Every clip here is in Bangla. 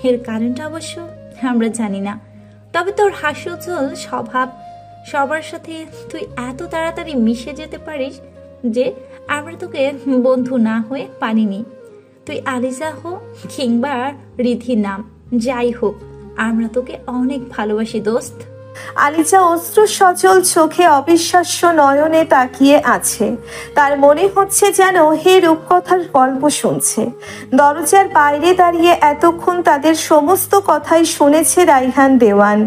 এর কারণটা অবশ্য আমরা জানি না, তবে তোর হাস্যোজ্জ্বল স্বভাব, সবার সাথে তুই এত তাড়াতাড়ি মিশে যেতে পারিস যে আমরা তোকে বন্ধু না হয়ে পারিনি। তুই আলিজা হো কিংবা রিধির নাম যাই হোক, আমরা তোকে অনেক ভালোবাসি দোস্ত। আলিজা অশ্রু সজল চোখে অবিশ্বাস্য নয়নে তাকিয়ে আছে। তার মনে হচ্ছে যেন হে রূপকথার গল্প শুনছে। দরজার বাইরে দাঁড়িয়ে এতক্ষণ তাদের সমস্ত কথাই শুনেছে রাইহান দেওয়ান।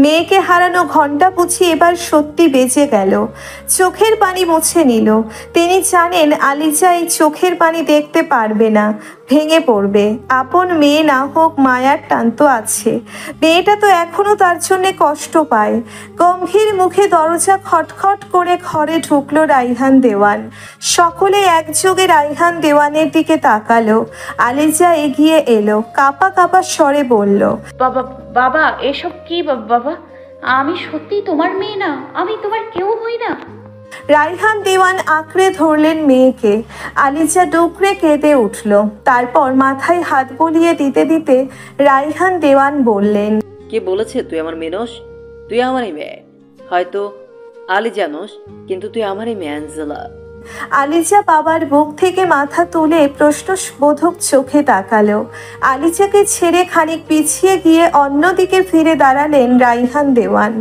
মেয়েকে হারানো ঘণ্টা বুঝি এবার সত্যি বেজে গেল। চোখের পানি মুছে নিল। তিনি জানেন আলিজা এই চোখের পানি দেখতে পারবে না, ভেঙে পড়বে। আপন মেয়ে না হোক মায়ার টান তো আছে। মেয়েটা তো এখনো তার জন্য কষ্ট পায়। গম্ভীর মুখে দরজা খটখট করে ঘরে ঢুকলো রাইহান দেওয়ান। সকলে একযোগে রাইহান দেওয়ানের দিকে তাকালো। আলিজা এগিয়ে এলো, কাঁপা কাঁপা স্বরে বলল, বাবা বাবা এসব কি বাবা? আমি সত্যি তোমার মেয়ে না, আমি তোমার কেউ হই না। রাইহান দেওয়ান আঁকড়ে ধরলেন মেয়েকে। আলিজা ডুকরে কেঁদে উঠল। তারপর মাথায় হাত বুলিয়ে দিতে দিতে রাইহান দেওয়ান বললেন, কে বলেছে তুই আমার মেয়ে নস? তুই আমারই মেয়ে। হয়তো আলী জানোস, কিন্তু তুই আমারই মেয়ে অ্যাঞ্জেলা। আলিজা বাবার বুক থেকে মাথা তুলে প্রশ্নবোধক চোখে তাকালো। আলিজাকে ছেড়ে খানিক পিছিয়ে গিয়ে অন্যদিকে ফিরে দাঁড়ালেন রাইহান দেওয়ান।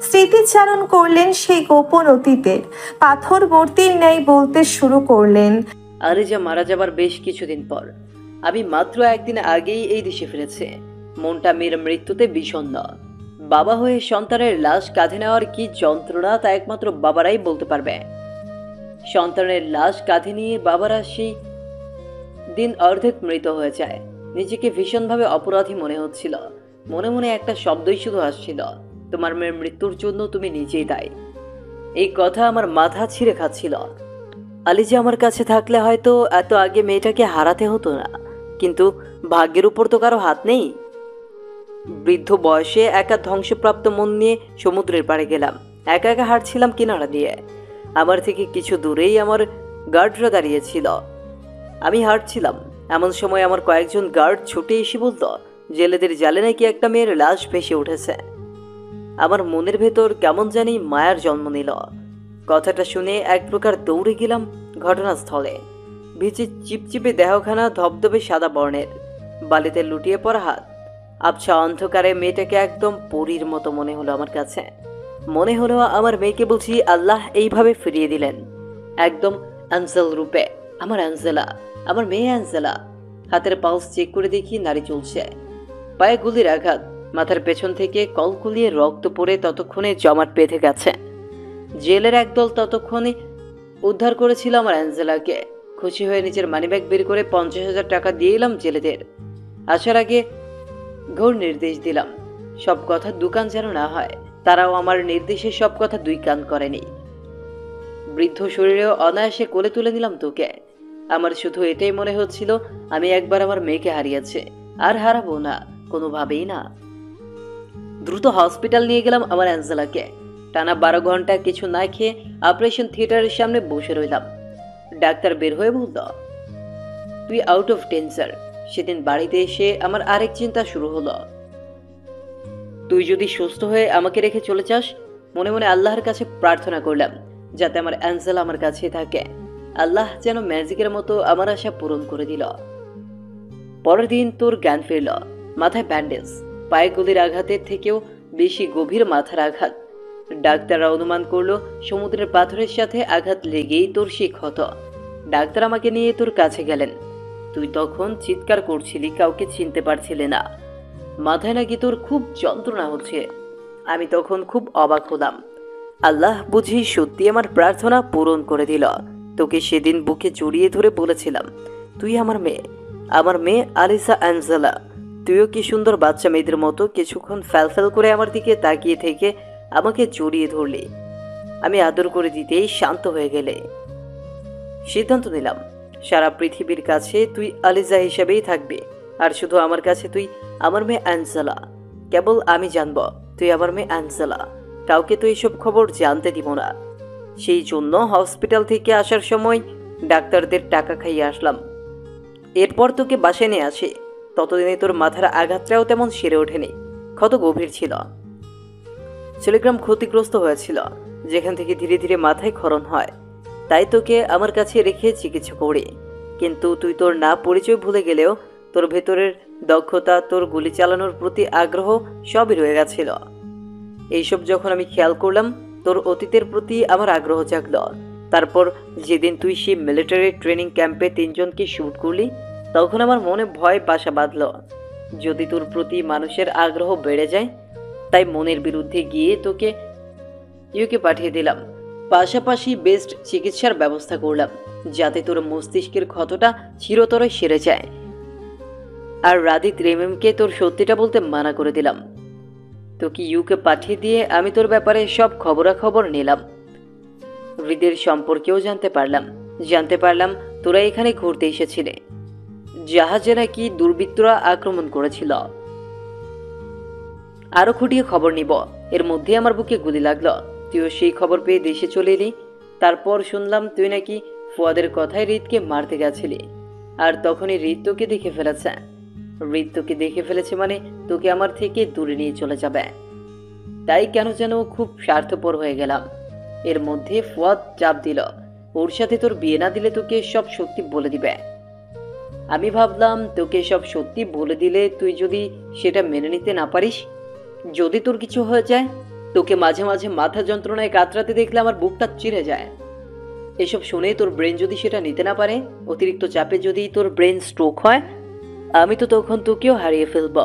স্মৃতিচারণ করলেন সেই গোপন অতীতের। পাথর মূর্তির ন্যায় বলতে শুরু করলেন, আলিজা মারা যাবার বেশ কিছুদিন পর আমি মাত্র একদিন আগেই এই দেশে ফিরেছে। মনটা মেয়ের মৃত্যুতে বিষণ্ণ। বাবা হয়ে সন্তানের লাশ কাঁধে নেওয়ার কি যন্ত্রণা তা একমাত্র বাবারাই বলতে পারবে। সন্তানের লাশ কাঁধে নিয়ে বাবারা সেই দিন অর্ধেক মৃত হয়ে যায়। নিজেকে ভীষণভাবে অপরাধী মনে হচ্ছিল। মনে মনে একটা শব্দই শুধু আসছিল, তোমার মেয়ের মৃত্যুর জন্য তুমি নিজেই দায়ী। এই কথা আমার মাথা ছিঁড়ে খাচ্ছিল। আলিজা আমার কাছে থাকলে হয়তো এত আগে মেয়েটাকে হারাতে হতো না, কিন্তু ভাগ্যের উপর তো কারো হাত নেই। বৃদ্ধ বয়সে একা ধ্বংসপ্রাপ্ত মন নিয়ে সমুদ্রের পাড়ে গেলাম। একা একা হাঁটছিলাম কিনারা দিয়ে। আমার থেকে কিছু দূরেই আমার গার্ডরা দাঁড়িয়েছিল। আমি হাঁটছিলাম, এমন সময় আমার কয়েকজন গার্ড ছুটে এসে বলল, জেলেদের জালে নাকি একটা মেয়ের লাশ ভেসে উঠেছে। আমার মনের ভেতর কেমন জানি মায়ার জন্ম নিল। কথাটা শুনে এক প্রকার দৌড়ে গেলাম ঘটনাস্থলে। ভিজে চিপচিপে দেহখানা, ধবধবে সাদা বর্ণের, বালিতে লুটিয়ে পড়া হাত। আবছা অন্ধকারে মেয়েটাকে একদম পরীর মতো মনে হলো আমার কাছে। মনে হলো আমার মেয়েকে বুঝি আল্লাহ এইভাবে ফিরিয়ে দিলেন, একদম অ্যাঞ্জেল রূপে। আমার অ্যাঞ্জেলা, আমার মেয়ে অ্যাঞ্জেলা। হাতের পালস চেক করে দেখি নাড়ি চলছে। পায়ে গুলির আঘাত, মাথার পেছন থেকে কলকুলিয়ে রক্ত পড়ে ততক্ষণে জমাট বেঁধে গেছে। জেলের একদল ততক্ষণে উদ্ধার করেছিল আমার অ্যাঞ্জেলাকে। খুশি হয়ে নিজের মানিব্যাগ বের করে 50,000 টাকা দিয়ে এলাম জেলেদের। আসার আগে ঘোর নির্দেশ দিলাম, সব কথা দুকান যেন না হয়। তারাও আমার নির্দেশে সব কথা দুই কান করেনি। বৃদ্ধ শরীরেও অনায়াসে কোলে তুলে নিলাম তোকে। আমার শুধু এটাই মনে হচ্ছিল, আমি একবার আমার মেয়েকে হারিয়েছি, আর হারাবো না, কোনোভাবেই না। দ্রুত হসপিটাল নিয়ে গেলাম আমার অ্যাঞ্জেলাকে। টানা 12 ঘন্টা কিছু না খেয়ে অপারেশন থিয়েটারের সামনে বসে রইলাম। ডাক্তার বের হয়ে বলল, তুই আউট অফ ডেঞ্জার। সেদিন বাড়িতে এসে আমার আরেক চিন্তা শুরু হলো। তুই যদি সুস্থ হয়ে আমাকে রেখে চলে যাস। মনে মনে আল্লাহর কাছে প্রার্থনা করলাম যাতে আমার অ্যাঞ্জেলা আমার কাছে থাকে। আল্লাহ যেন ম্যাজিকের মতো আমার আশা পূরণ করে দিল। পরের দিন তোর জ্ঞান ফিরল। মাথায় ব্যান্ডেজ, পায়ে গুলির আঘাতের থেকেও বেশি গভীর মাথার আঘাত। ডাক্তাররা অনুমান করলো সমুদ্রের পাথরের সাথে আঘাত লেগেই তোর সেই ক্ষত। ডাক্তার আমাকে নিয়ে তোর কাছে গেলেন। তুই তখন চিৎকার করছিলি, কাউকে চিনতে পারছিলি না। মাথায় নাকি তোর খুব যন্ত্রণা হচ্ছে। আমি তখন খুব অবাক হলাম। আল্লাহ বুঝি সত্যি আমার প্রার্থনা পূরণ করে দিল। তোকে সেদিন বুকে জড়িয়ে ধরে বলেছিলাম, তুই আমার মেয়ে, আমার মেয়ে আলিসা অ্যাঞ্জেলা। তুইও কি সুন্দর বাচ্চা মেয়েদের মতো কিছুক্ষণ ফ্যালফ্যাল করে আমার দিকে তাকিয়ে থেকে আমাকে জড়িয়ে ধরলি। আমি আদর করে দিতেই শান্ত হয়ে গেলে। সিদ্ধান্ত নিলাম, সারা পৃথিবীর কাছে তুই আলিজা হিসেবেই থাকবি, আর শুধু আমার কাছে তুই আমার মেয়ে অ্যাঞ্জেলা। কেবল আমি জানব তুই আমার মেয়ে অ্যাঞ্জেলা। কাউকে তো এইসব খবর জানতে দিব না। সেই জন্য হসপিটাল থেকে আসার সময় ডাক্তারদের টাকা খাইয়ে আসলাম। এরপর তোকে বাসায় নিয়ে আসি। ততদিনে তোর মাথার আঘাতটাও তেমন সেরে ওঠেনি, ক্ষত গভীর ছিল। টেলিগ্রাম ক্ষতিগ্রস্ত হয়েছিল, যেখান থেকে ধীরে ধীরে মাথায় ক্ষরণ হয়। তাই তোকে আমার কাছে রেখে চিকিৎসা করি। কিন্তু তুই তোর না পরিচয় ভুলে গেলেও তোর ভেতরের দক্ষতা, তোর গুলি চালানোর প্রতি আগ্রহ সবই রয়ে গেছিল। এইসব যখন আমি খেয়াল করলাম, তোর অতীতের প্রতি আমার আগ্রহ জাগল। তারপর যেদিন তুই সেই মিলিটারি ট্রেনিং ক্যাম্পে 3 জনকে শ্যুট করলি, তখন আমার মনে ভয় বাসা বাঁধল। যদি তোর প্রতি মানুষের আগ্রহ বেড়ে যায়, তাই মনের বিরুদ্ধে গিয়ে তোকে ইউকে পাঠিয়ে দিলাম। পাশাপাশি বেস্ট চিকিৎসার ব্যবস্থা করলাম, যাতে তোর মস্তিষ্কের ক্ষতটা চিরতরে সেরে যায়। আর রাদিত রেমিমকে তোর সত্যিটা বলতে মানা করে দিলাম। তোকে ইউকে পাঠিয়ে দিয়ে আমি তোর ব্যাপারে সব খবরাখবর নিলাম। হৃদের সম্পর্কেও জানতে পারলাম তোরা এখানে ঘুরতে এসেছিলে। জাহাজে নাকি দুর্বৃত্তরা আক্রমণ করেছিল। আরো খুঁটিয়ে খবর নিব। এর মধ্যে আমার বুকে গুলি লাগলো। তুইও সেই খবর পেয়ে দেশে চলে এলি। তারপর শুনলাম তুই নাকি ফুয়াদের কথায় হৃদকে মারতে গেছিলি, আর তখনই হৃদ তোকে দেখে ফেলেছে মানে তোকে আমার থেকে দূরে নিয়ে চলে যাবে। তাই কেন যেন খুব স্বার্থপর হয়ে গেলাম। এর মধ্যে ফুয়াদ চাপ দিল, ওর সাথে তোর বিয়ে না দিলে তোকে সব সত্যি বলে দিবে। আমি ভাবলাম তোকে সব সত্যি বলে দিলে তুই যদি সেটা মেনে নিতে না পারিস, যদি তোর কিছু হয়ে যায়, তোকে মাঝে মাঝে মাথা যন্ত্রণায় কাতরাতে দেখলে আমার বুকটা চিড়ে যায়। এসব শুনে তোর ব্রেন যদি সেটা নিতে না পারে, অতিরিক্ত চাপে যদি তোর ব্রেন স্ট্রোক হয়, আমি তো তখন তোকেও হারিয়ে ফেলব।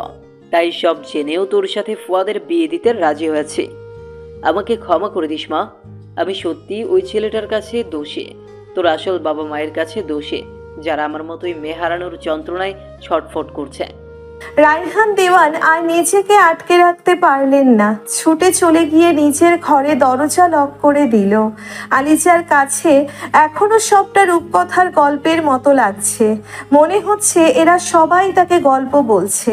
তাই সব জেনেও তোর সাথে ফুয়াদের বিয়ে দিতে রাজি হয়েছি। আমাকে ক্ষমা করে দিস মা। আমি সত্যি ওই ছেলেটার কাছে দোষী, তোর আসল বাবা মায়ের কাছে দোষী, যারা আমার মতোই মেয়ে হারানোর যন্ত্রণায় ছটফট করছে। রায়হান দেওয়ান আর নিজেকে আটকে রাখতে পারলেন না, ছুটে চলে গিয়ে নিজের ঘরে দরজা লক করে দিল। আলিজার কাছে এখনো সবটা রূপকথার গল্পের মতো লাগছে। মনে হচ্ছে এরা সবাই তাকে গল্প বলছে,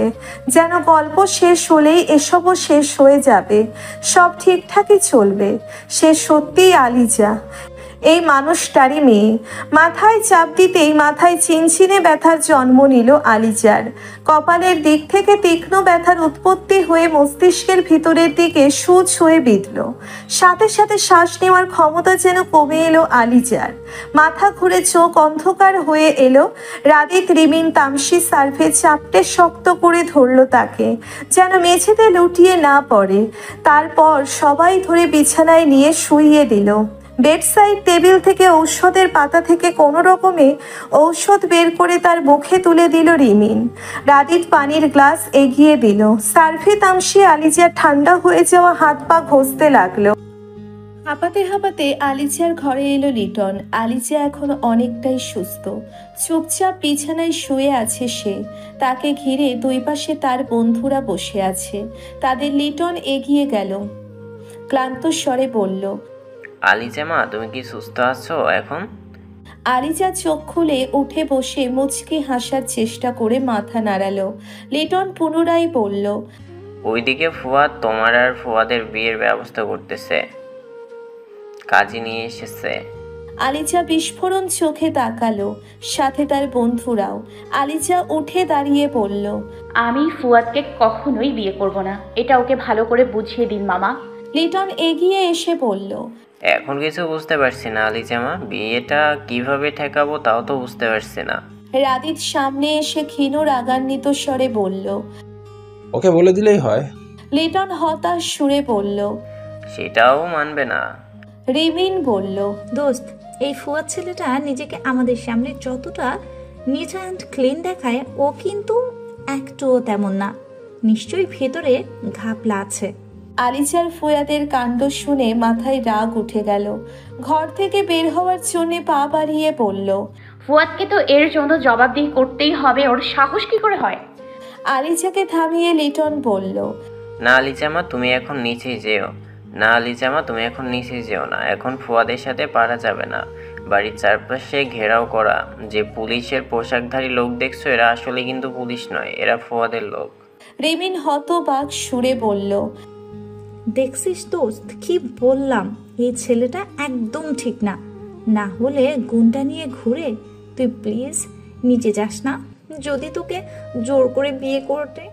যেন গল্প শেষ হলেই এসবও শেষ হয়ে যাবে, সব ঠিকঠাকই চলবে। সে সত্যিই আলিজা, এই মানুষটারই মেয়ে। মাথায় চাপ দিতেই মাথায় চিনচিনে ব্যথার জন্ম নিল আলিজার। কপালের দিক থেকে তীক্ষ্ণ ব্যথার উৎপত্তি হয়ে মস্তিষ্কের ভিতরের দিকে সুচ হয়ে বিঁধল। সাথে সাথে শ্বাস নেওয়ার ক্ষমতা যেন কমে এলো আলিজার। মাথা ঘুরে চোখ অন্ধকার হয়ে এলো। রাদিত, রিমিন, তামসি, সার্ভে চাপটে শক্ত করে ধরল তাকে, যেন মেঝেতে লুটিয়ে না পড়ে। তারপর সবাই ধরে বিছানায় নিয়ে শুইয়ে দিল। বেডসাইড টেবিল থেকে ঔষধের পাতা থেকে কোনো রকমে ঔষধ বের করে তার মুখে তুলে দিল রিমিন। রাদিত পানির গ্লাস এগিয়ে দিল। সার্ভে, তামসি আলিজার ঠান্ডা হয়ে যাওয়া হাত পা ঘষতে লাগলো। হাঁপাতে হাঁপাতে আলিজার ঘরে এলো লিটন। আলিজা এখন অনেকটাই সুস্থ, চুপচাপ বিছানায় শুয়ে আছে সে। তাকে ঘিরে দুই পাশে তার বন্ধুরা বসে আছে। তাদের লিটন এগিয়ে গেল, ক্লান্ত স্বরে বলল, আলিজা মা, তুমি কি সুস্থ আছো এখন? আলিজা চোখ খুলে উঠে বসে মুচকি হাসার চেষ্টা করে মাথা নাড়ালো। লিটন পুনরায় বলল, ওইদিকে ফুয়াদ তোমার আর ফুয়াদের বিয়ের ব্যবস্থা করতেছে, কাজী নিয়ে এসেছে। আলিজা বিস্ফোরণ চোখে তাকালো, সাথে তার বন্ধুরাও। আলিজা উঠে দাঁড়িয়ে বলল, আমি ফুয়াদকে কখনোই বিয়ে করব না, এটা ওকে ভালো করে বুঝিয়ে দিন মামা। লিটন এগিয়ে এসে বলল, এখন কিছু বুঝতে পারছি না আলিজা মা, বিয়েটা কিভাবে ঠেকাবো তাও তো বুঝতে পারছি না। রাদিত সামনে এসে ক্ষীণ রাগান্বিত স্বরে বলল, ওকে বলে দিলেই হয়। লিটন হতাশ সুরে বলল, সেটাও মানবে না। রিমিন বলল, দোস্ত, এই ফুয়াদ ছেলেটা নিজেকে আমাদের সামনে যতটা নিট অ্যান্ড ক্লিন দেখায়, ও কিন্তু একটুও তেমন না। নিশ্চয়ই ভেতরে ঘাপলা আছে। আলিজার ফুয়াদের কাণ্ড শুনে মাথায় রাগ উঠে গেল। ঘর থেকে বের হওয়ার জন্য পা বাড়িয়ে বলল, ফুয়াদকে তো এর জন্য জবাবদিহি করতেই হবে, ওর সাহস কি করে হয়? আলিজাকে থামিয়ে লিটন বলল, না আলিজা মা, তুমি এখন নিচেই যেও না। আলিজা মা, তুমি এখন নিচেই যেও না। এখন ফুয়াদের সাথে পারা যাবে না। বাড়ির চারপাশে ঘেরাও করা। যে পুলিশের পোশাকধারী লোক দেখছো, এরা আসলে কিন্তু পুলিশ নয়, এরা ফুয়াদের লোক। রিমিন হতবাক সুরে বলল, দেখছিস দোস্ত, কি বললাম? এই ছেলেটা একদম ঠিক না। না হলে গুন্ডা নিয়ে ঘুরে। তুই প্লিজ নিচে যাস না, যদি তোকে জোর করে বিয়ে করতে।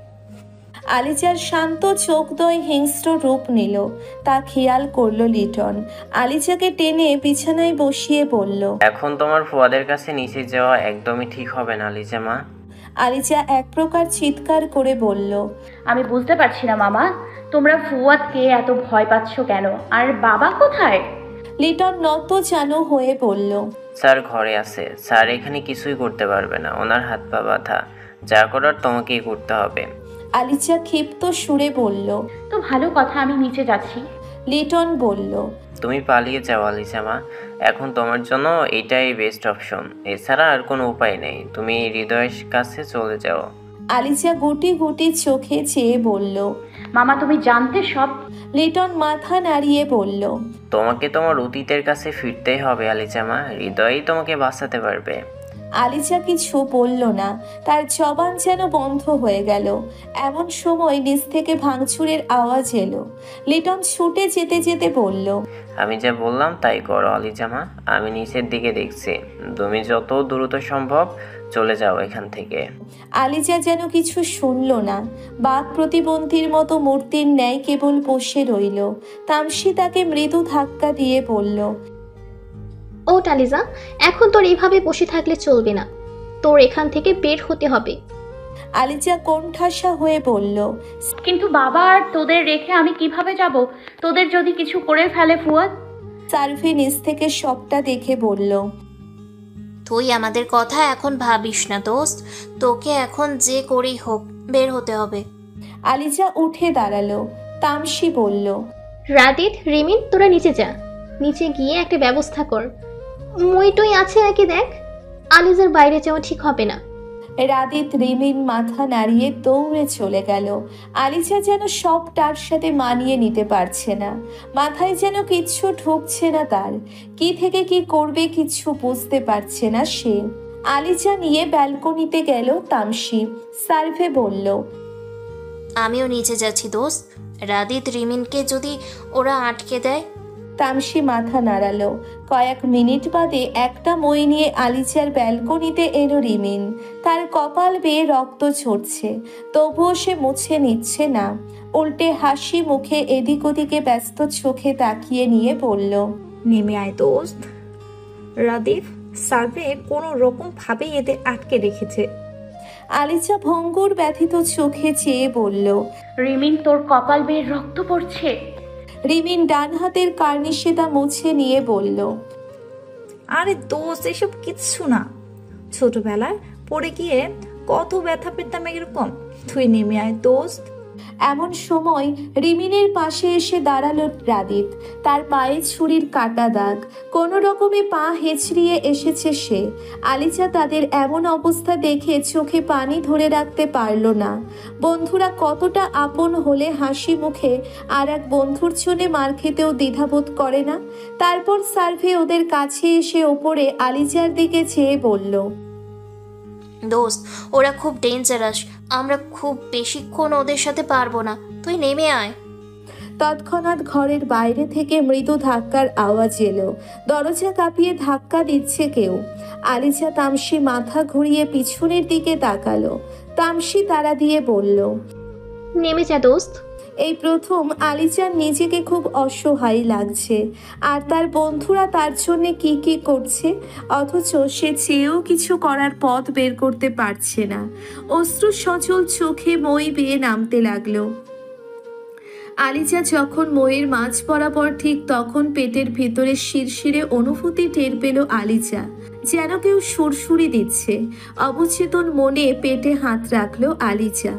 আলিজার শান্ত চোখদ্বয় হিংস্র রূপ নিল, তা খেয়াল করলো লিটন। আলিজাকে টেনে বিছানায় বসিয়ে বলল, এখন তোমার ফুয়াদের কাছে নিচে যাওয়া একদমই ঠিক হবে না লিজামা। আলিজা এক প্রকার চিৎকার করে বলল, আমি বুঝতে পারছি না মামা, তোমরা ফুয়াদকে এত ভয় পাচ্ছ কেন? আর বাবা কোথায়? লিটন নত জানু হয়ে বলল, স্যার ঘরে আছে। স্যার এখানে কিছুই করতে পারবে না, ওনার হাত পা ব্যথা। যা করার তোমাকেই করতে হবে। আলিজা ক্ষিপ্ত সুরে বলল। তো ভালো কথা, আমি নিচে যাচ্ছি। লিটন বলল, তুমি পালিয়ে যাও লিজামা, এখন তোমার জন্য এটাই বেস্ট অপশন। এছাড়া আর কোনো উপায় নেই। তুমি হৃদয়ের কাছে চলে যাও। আলিজা গুটি গুটি চোখে চেয়ে বলল, মামা তুমি জানতে সব। লিটন মাথা নাড়িয়ে বলল, তোমাকে তোমার অতীতের কাছে ফিরতেই হবে লিজামা, হৃদয়ই তোমাকে বাঁচাতে পারবে। আলিজা কিছু বলল না, তার জবান যেন বন্ধ হয়ে গেল। এমন সময় নিচ থেকে ভাঙচুরের আওয়াজ এলো। লিটন ছুটে যেতে যেতে বলল, আমি যা বললাম তাই করো লিজামা, আমি নিচের দিকে দেখছি। তুমি যত দ্রুত সম্ভব চলে যাও এখান থেকে। আলিজা যেন কিছু শুনল না, বাক প্রতিবন্ধীর মতো মূর্তির ন্যায় কেবল বসে রইল। তামসী তাকে মৃদু ধাক্কা দিয়ে বলল, ও টালিজা, এখন তোর এইভাবে বসে থাকলে চলবে না, তোর এখান থেকে বের হতে হবে। আলিজা কোণঠাসা হয়ে বলল, কিন্তু বাবা আর তোদের রেখে আমি কিভাবে যাব? তোদের যদি কিছু করে ফেলে ফুয়াদ? সার্ভে নিচ থেকে সবটা দেখে বলল, তুই আমাদের কথা এখন ভাবিস না দোস্ত, তোকে এখন যে করেই হোক বের হতে হবে। আলিজা উঠে দাঁড়ালো। তামসী বলল, রাদিত, রিমিন, তোরা নিচে যা, নিচে গিয়ে একটা ব্যবস্থা কর। মইটই আছে নাকি দেখ, আলিজার বাইরে যাওয়া ঠিক হবে না। রাদিত রিমিন মাথা নাড়িয়ে দৌড়ে চলে গেল। আলিজা যেন সব তার সাথে মানিয়ে নিতে পারছে না, মাথায় যেন কিচ্ছু ঢুকছে না তার। কি থেকে কি করবে কিচ্ছু বুঝতে পারছে না সে। আলিজা নিয়ে ব্যালকনিতে গেল তামসী। সার্ভে বলল, আমিও নিচে যাচ্ছি দোস্ত, রাদিত রিমিনকে যদি ওরা আটকে দেয়। তামসী মাথা নাড়ালো। কয়েক মিনিট বাদে একটা মই নিয়ে আলিজার ব্যালকনিতে এলো রিমিন। তার কপাল বেয়ে রক্ত ঝরছে, তবুও সে মুছে নিচ্ছে না। উল্টে হাসি মুখে এদিক ওদিকে ব্যস্ত চোখে তাকিয়ে নিয়ে বলল, নেমে আয় দোস্ত। রাদীপ সার্ভে কোনো রকম ভাবে এদের আটকে রেখেছে। আলিজা ভঙ্গুর ব্যথিত চোখে চেয়ে বলল, রিমিন, তোর কপাল বেয়ে রক্ত পড়ছে। রিমিন ডান হাতের কার্নিশেটা মুছে নিয়ে বলল, আরে দোস্ত, এসব কিচ্ছু না, ছোটবেলায় পড়ে গিয়ে কত ব্যথা পেতাম এরকম। তুই নেমে আয় দোস্ত। এমন সময় রিমিনের পাশে এসে দাঁড়ালো রাদিত। তার পায়ে ছুরির কাটা দাগ, কোনো রকমে পা হেঁচড়িয়ে এসেছে সে। আলিজা তাদের এমন অবস্থা দেখে চোখে পানি ধরে রাখতে পারল না। বন্ধুরা কতটা আপন হলে হাসি মুখে আর এক বন্ধুর জন্যে মার খেতেও দ্বিধাবোধ করে না। তারপর সার্ভে ওদের কাছে এসে ওপরে আলিজার দিকে চেয়ে বলল, দোস্ত ওরা খুব ডেঞ্জারাস, আমরা খুব বেশিক্ষণ ওদের সাথে পারবো না, তুই নেমে আয়। তৎক্ষণাৎ ঘরের বাইরে থেকে মৃদু ধাক্কার আওয়াজ এলো। দরজা কাঁপিয়ে ধাক্কা দিচ্ছে কেউ। আলিজা তামসী মাথা ঘুরিয়ে পিছনের দিকে তাকালো। তামসী তাড়া দিয়ে বলল, নেমে যা দোস্ত। এই প্রথম আলিজার নিজেকে খুব অসহায় লাগছে, আর তার বন্ধুরা তার জন্য কি কি করছে, অথচ সে চেয়েও কিছু করার পথ বের করতে পারছে না। অশ্রু সজল চোখে মই বেয়ে নামতে লাগলো। আলিজা যখন মইয়ের মাঝ বরাবর, ঠিক তখন পেটের ভিতরে শিরশিরে অনুভূতি টের পেল আলিজা, যেন কেউ সুরসুরি দিচ্ছে। অবচেতন মনে পেটে হাত রাখলো আলিজা,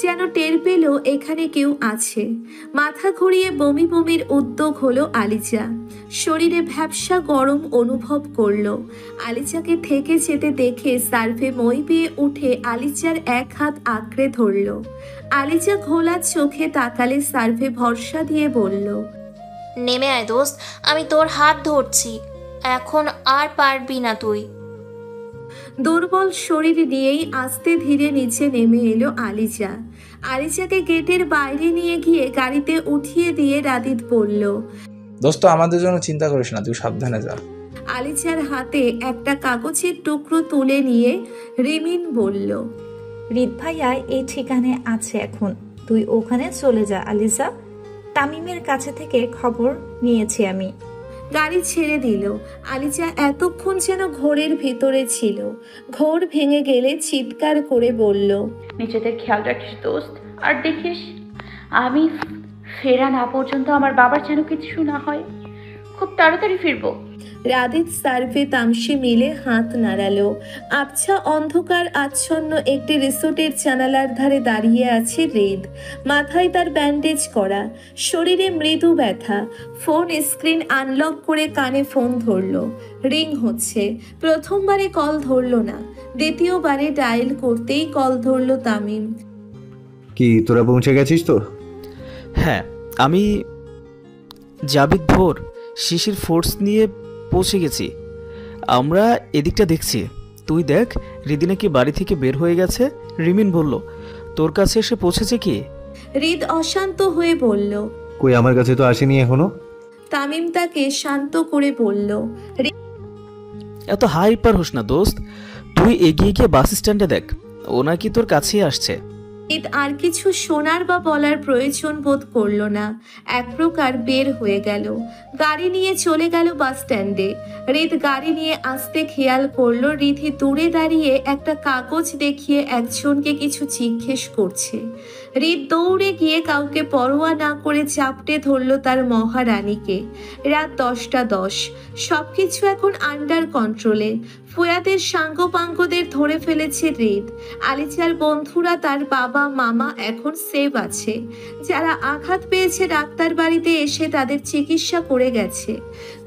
যেন টের পেল এখানে কেউ আছে। মাথা ঘুরিয়ে বমি বমির উদ্যোগ হলো আলিজা। শরীরে ভ্যাপসা গরম অনুভব করলো। আলিজাকে থেকে যেতে দেখে সার্ভে মই পেয়ে উঠে আলিজার এক হাত আঁকড়ে ধরল। আলিজা ঘোলা চোখে তাকালে সার্ভে ভরসা দিয়ে বলল, নেমে আয় দোস্ত, আমি তোর হাত ধরছি, এখন আর পারবি না তুই। দুর্বল শরীর নিয়েই আস্তে ধীরে নিচে নেমে এলো আলিজা। আলিজাকে গেটের বাইরে নিয়ে গিয়ে গাড়িতে উঠিয়ে দিয়ে রাদিত বলল, দোস্ত আমাদের জন্য চিন্তা করিস না, তুই সাবধানে যা। আলিজার হাতে একটা কাগজের টুকরো তুলে নিয়ে রিমিন বলল, রিত ভাইয়া এই ঠিকানায় আছে এখন, তুই ওখানে চলে যা আলিজা। তামিমের কাছে থেকে খবর নিয়েছি আমি। গাড়ি ছেড়ে দিল। আলিজা এতক্ষণ যেন ঘোরের ভিতরে ছিল। ঘোর ভেঙে গেলে চিৎকার করে বলল, নিজেদের খেয়াল রাখিস দোস্ত, আর দেখিস আমি ফেরা না পর্যন্ত আমার বাবার যেন কিছু না হয়। খুব তাড়াতাড়ি ফিরবো। রাদিত সার্ভে তামসে মিলে হাত নাড়ালো। আবছা অন্ধকার আচ্ছন্ন একটি রিসোর্টের জানালার ধারে দাঁড়িয়ে আছে রেদ। মাথায় তার ব্যান্ডেজ করা, শরীরে মৃদু ব্যথা। ফোন স্ক্রিন আনলক করে কানে ফোন ধরলো। রিং হচ্ছে। প্রথমবারে কল ধরলো না, দ্বিতীয়বারে ডায়াল করতেই কল ধরলো তামিম। কি তোরা পৌঁছে গেছিস তো? হ্যাঁ, আমি জাবিদ ভোর শিশির ফোর্স নিয়ে পৌঁছে গেছি। আমরা এদিকটা দেখছি। তুই দেখ, রিদি নাকি বাড়ি থেকে বের হয়ে গেছে। রিমিন বলল তোর কাছে এসে পৌঁছেছে কি? হৃদ অশান্ত হয়ে বলল, কই আমার কাছে তো আসেনি এখনো। তামিম তাকে শান্ত করে বলল, এত হাইপার হোস না দোস্ত, তুই এগিয়ে গিয়ে বাস স্ট্যান্ডে দেখ, ও নাকি তোর কাছেই আসছে। হৃদ আর কিছু শোনার বা বলার প্রয়োজন বোধ করলো না। এক প্রকার বের হয়ে গেল। গাড়ি নিয়ে চলে গেল বাস স্ট্যান্ডে। হৃদ গাড়ি নিয়ে আসতে খেয়াল করলো রিধি দূরে দাঁড়িয়ে একটা কাগজ দেখিয়ে একজনকে কিছু জিজ্ঞেস করছে। হৃদ দৌড়ে গিয়ে কাউকে পরোয়া না করে চাপটে ধরলো তার মহারানীকে। রাত 10টা 10। সবকিছু এখন আন্ডার কন্ট্রোলে। ফুয়াদের সাঙ্গপাঙ্গদের ধরে ফেলেছে হৃদ। আলিজার বন্ধুরা, তার বাবা মামা এখন সেভ আছে। যারা আঘাত পেয়েছে ডাক্তার বাড়িতে এসে তাদের চিকিৎসা করে গেছে।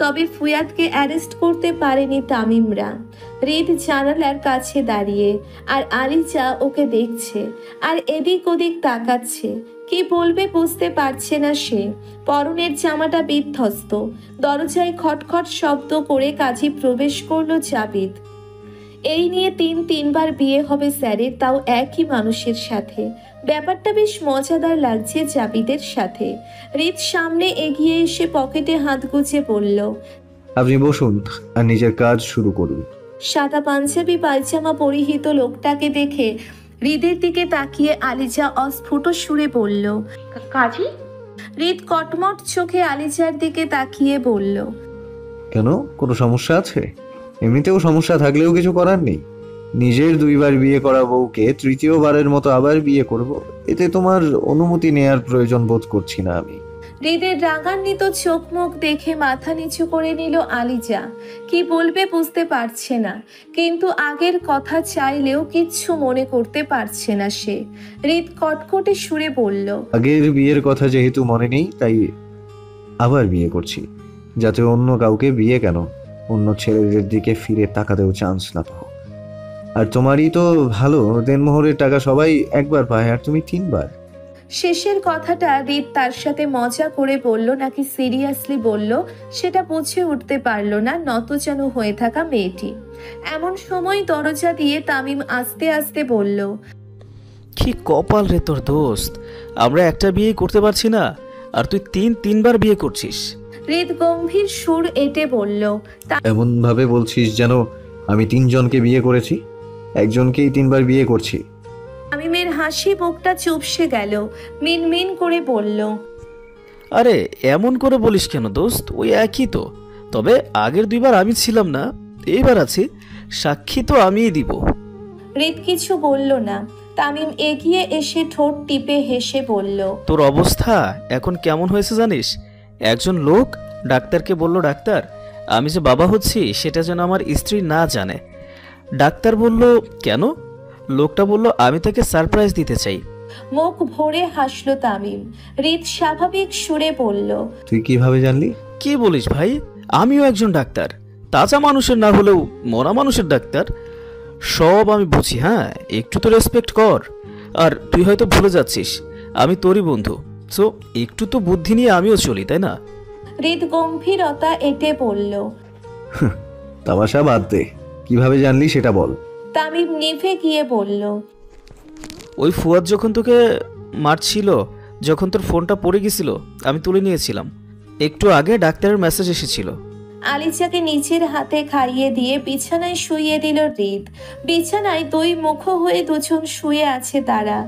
তবে ফুয়াদকে অ্যারেস্ট করতে পারেনি তামিমরা। হৃদ জানালার কাছে দাঁড়িয়ে, আর আলিজা ওকে দেখছে আর এদিক ওদিক তাকাচ্ছে। কি বলবে বুঝতে পারছে না সে। পরনের জামাটা বিধ্বস্ত। দরজায় খটখট শব্দ করে কাজে প্রবেশ করলো জাবিদ। এই নিয়ে তিনবার বিয়ে হবে স্যারের, তাও একই মানুষের সাথে। ব্যাপারটা বেশ মজাদার লাগছে জাবিদের সাথে। হৃদ সামনে এগিয়ে এসে পকেটে হাত গুজে বলল, আপনি বসুন আর নিজের কাজ শুরু করুন। সাদা পাঞ্জাবি পায়জামা পরিহিত লোকটাকে দেখে হৃদের দিকে তাকিয়ে আলিজা অস্ফুট সুরে বলল, কাজী? হৃদ কটমট চোখে আলিজার দিকে তাকিয়ে বলল, কেন, কোনো সমস্যা আছে? এমনিতেও সমস্যা থাকলেও কিছু করার নেই। নিজের 2বার বিয়ে করা বউকে তৃতীয়বারের মতো আবার বিয়ে করব, এতে তোমার অনুমতি নেয়ার প্রয়োজন বোধ করছি না আমি। হৃদের রাগান্বিত চোখ মুখ দেখে মাথা নিচু করে নিল আলিজা। কি বলবে বুঝতে পারছে না, কিন্তু আগের কথা চাইলেও কিচ্ছু মনে করতে পারছে না সে। হৃদ কটকটে সুরে বলল, আগের বিয়ের কথা যেহেতু মনে নেই, তাই আবার বিয়ে করছি, যাতে অন্য কাউকে বিয়ে কেন, অন্য ছেলেদের দিকে ফিরে তাকাতেও চান্স না পাও। আর তোমারই তো ভালো, দেনমোহরের টাকা সবাই একবার পায় আর তুমি 3বার। শেষের কথাটা হৃদ তার সাথে মজা করে বলল নাকি সিরিয়াসলি বলল সেটা বুঝে উঠতে পারল না নতজানু হয়ে থাকা মেয়েটি। এমন সময় দরজা দিয়ে তামিম আস্তে আস্তে বলল, কি কপাল রে তোর দোস্ত, আমরা একটা বিয়ে করতে পারছি না আর তুই 3বার বিয়ে করছিস। হৃদ গম্ভীর সুর এঁটে বলল, এমন ভাবে বলছিস যেন আমি 3জনকে বিয়ে করেছি, একজনকেই 3বার বিয়ে করছি। তামিমের হাসি মুখটা চুপসে গেল। মিনমিন করে বলল, আরে এমন করে বলিস কেন দোস্ত, ওই একই তো। তবে আগের 2বার আমি ছিলাম না, এইবার আছি, সাক্ষী তো আমিই দিব। হৃদ কিছু বলল না। তামিম এগিয়ে এসে ঠোঁট টিপে হেসে বলল, তোর অবস্থা এখন কেমন হয়েছে জানিস? একজন লোক ডাক্তারকে বলল, ডাক্তার আমি যে বাবা হচ্ছি সেটা যেন আমার স্ত্রী না জানে। ডাক্তার বলল কেন? লোকটা বলল আমি তাকে সারপ্রাইজ দিতে চাই। মুখ ভরে হাসলো তামিম। হৃদ স্বাভাবিক সুরে বলল, তুই কিভাবে জানলি? কি বলিস ভাই, আমিও একজন ডাক্তার, তাজা মানুষের না হলেও মরা মানুষের ডাক্তার। সব আমি বুঝি, হ্যাঁ একটু তো রেসপেক্ট কর। আর তুই হয়তো ভুলে যাচ্ছিস আমি তোরই বন্ধু, সো একটু তো বুদ্ধি নিয়ে আমিও চলি, তাই না? হৃদ গম্ভীরতা এঁটে বলল, তামাশা বাদ দে, কিভাবে জানলি সেটা বল। তামিম নিভে গিয়ে বলল, ওই ফুয়াদ যখন তোকে মারছিল, যখন তোর ফোনটা পড়ে গেছিল আমি তুলে নিয়েছিলাম। একটু আগে ডাক্তারের মেসেজ এসেছিল। আলিজাকে নিজের হাতে খাইয়ে দিয়ে বিছানায় শুইয়ে দিল হৃদ। বিছানায় দুই মুখ হয়ে দুজন শুয়ে আছে তারা।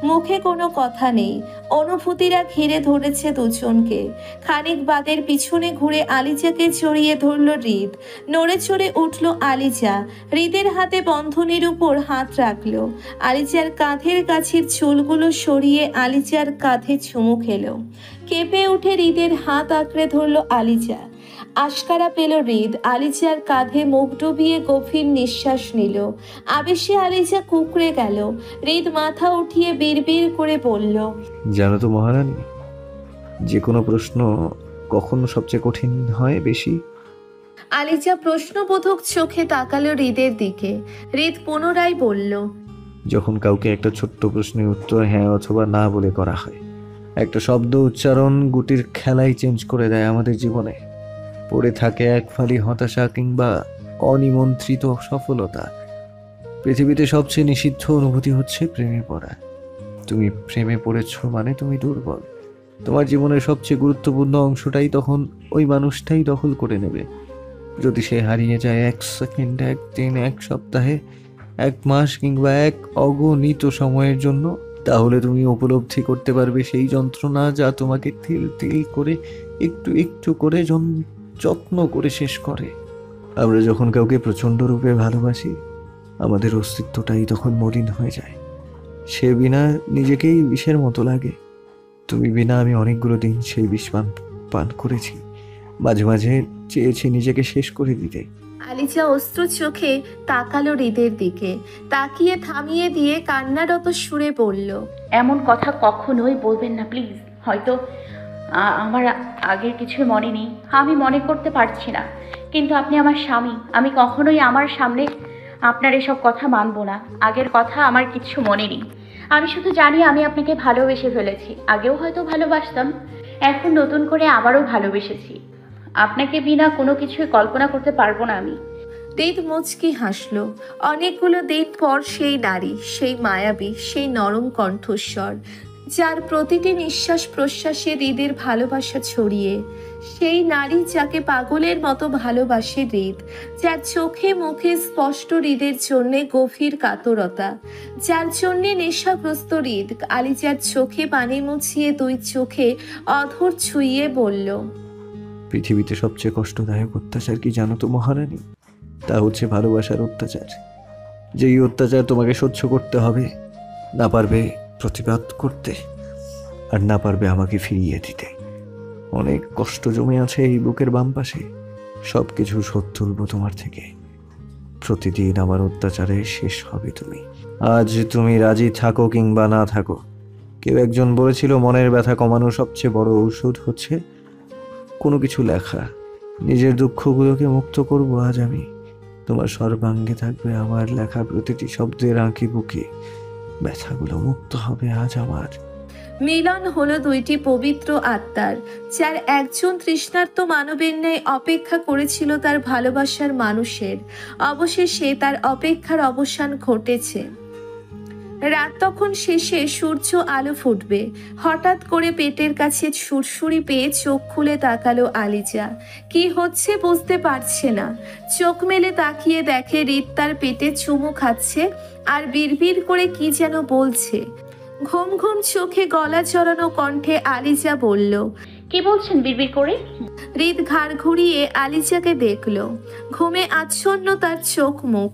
মুখে কোনো কথা নেই, অনুভূতিরা ঘিরে ধরেছে দুজনকে। খানিক বাদের পিছনে ঘুরে আলিজাকে জড়িয়ে ধরল হৃদ। নড়ে চড়ে উঠল আলিজা, হৃদের হাতে বন্ধনের উপর হাত রাখলো। আলিজার কাঁধের কাছের চুলগুলো সরিয়ে আলিজার কাঁধে চুমু খেলো। কেঁপে উঠে হৃদের হাত আঁকড়ে ধরল আলিজা। আশকারা পেল হৃদ। আলিজার কাঁধে মুখ ডুবিয়ে গভীর নিঃশ্বাস নিল। আবেশে আলিজা কুঁকড়ে গেল। হৃদ মাথা উঠিয়ে বিড়বিড় করে বলল, জানো তো মহারানী, যে কোনো প্রশ্ন কখনো সবচেয়ে কঠিন হয় বেশি। আলিজা প্রশ্নবোধক চোখে তাকালো হৃদের দিকে। হৃদ পুনরায় বলল, যখন কাউকে একটা ছোট্ট প্রশ্নের উত্তর হ্যাঁ অথবা না বলে করা হয়, একটা শব্দ উচ্চারণ গুটির খেলাই চেঞ্জ করে দেয় আমাদের জীবনে। পড়ে থাকে এক ফালি হতাশা কিংবা অনিমন্ত্রিত সফলতা। পৃথিবীতে সবচেয়ে নিষিদ্ধ অনুভূতি হচ্ছে প্রেমে পড়া। তুমি প্রেমে পড়েছ মানে তুমি দুর্বল। তোমার জীবনের সবচেয়ে গুরুত্বপূর্ণ অংশটাই তখন ওই মানুষটাই দখল করে নেবে। যদি সে হারিয়ে যায় 1 সেকেন্ড, 1 দিন, 1 সপ্তাহে, 1 মাস কিংবা এক অগণিত সময়ের জন্য, তাহলে তুমি উপলব্ধি করতে পারবে সেই যন্ত্রণা যা তোমাকে তিল তিল করে একটু একটু করে যত্ন করে শেষ করে। আমরা যখন কাউকে প্রচণ্ড রূপে ভালোবাসি, আমাদের অস্তিত্বটাই তখন মলিন হয়ে যায়। সে বিনা নিজেকেই বিষের মতো লাগে। তুমি বিনা আমি অনেকগুলো দিন সেই বিষ পান করেছি। মাঝে মাঝে চেয়েছি নিজেকে শেষ করে দিতে। আলিজা অস্ত্র চোখে তাকালো হৃদের দিকে। তাকিয়ে থামিয়ে দিয়ে কান্নারত সুরে বলল, এমন কথা কখনোই বলবেন না প্লিজ। হয়তো আমার আগের কিছু মনে নেই, আমি মনে করতে পারছি না, কিন্তু আপনি আমার স্বামী। আমি কখনোই আমার সামনে আপনার এসব কথা মানব না। আগের কথা আমার কিছু মনে নেই। আমি শুধু জানি আমি আপনাকে ভালোবেসে ফেলেছি। আগেও হয়তো ভালোবাসতাম, এখন নতুন করে আবারও ভালোবেসেছি। আপনাকে বিনা কোনো কিছুই কল্পনা করতে পারবো না আমি। হৃদ মুচকি হাসল। অনেকগুলো দিন পর সেই নারী, সেই মায়াবী, সেই নরম কণ্ঠস্বর, যার প্রতিটি নিঃশ্বাস প্রশ্বাসে হৃদের ভালোবাসা ছড়িয়ে, সেই নারী যাকে পাগলের মতো ভালোবাসে হৃদ, যার চোখে মুখে স্পষ্ট হৃদের জন্যে গভীর কাতরতা, যার জন্যে নেশাগ্রস্ত হৃদ আলিজার চোখে পানি মুছিয়ে 2 চোখে অধর ছুঁয়ে বলল, পৃথিবীতে সবচেয়ে কষ্টদায়ক অত্যাচার কি জানো তো মহারানী? তা হচ্ছে ভালোবাসার অত্যাচার। যেই অত্যাচার তোমাকে সহ্য করতে হবে, না পারবে প্রতিবাদ করতে, আর না পারবে আমাকে ফিরিয়ে দিতে। অনেক কষ্ট জমে আছে এই বুকের বাম পাশে। সব কিছু শোধ তুলব তোমার থেকে। প্রতিদিন আমার অত্যাচারে শেষ হবে তুমি। আজ তুমি রাজি থাকো কিংবা না থাকো, কেউ একজন বলেছিল মনের ব্যথা কমানোর সবচেয়ে বড় ঔষধ হচ্ছে কোনো কিছু লেখা। নিজের দুঃখগুলোকে মুক্ত করব আজ আমি। তোমার সর্বাঙ্গে থাকবে আমার লেখা প্রতিটি শব্দের আঁকি বুকে। ব্যথাগুলো মুক্ত হবে আজ আমার। মিলন হলো 2টি পবিত্র আত্মার, যার একজন তৃষ্ণার্ত মানবের ন্যায় অপেক্ষা করেছিল তার ভালোবাসার মানুষের। অবশেষে তার অপেক্ষার অবসান ঘটেছে। রাত তখন শেষে, সূর্য আলো ফুটবে। হঠাৎ করে পেটের কাছে সুরসুরি পেয়ে চোখ খুলে তাকালো আলিজা। কি হচ্ছে বুঝতে পারছে না। চোখ মেলে তাকিয়ে দেখে হৃদ তার পেটে চুমু খাচ্ছে আর বিড়বিড় করে কি যেন বলছে। ঘুম ঘুম চোখে গলা চড়ানো কণ্ঠে আলিজা বলল, কি বলছেন বিড়বিড় করে? হৃদ ঘাড় ঘুরিয়ে আলিজাকে দেখল। ঘুমে আচ্ছন্ন তার চোখ মুখ।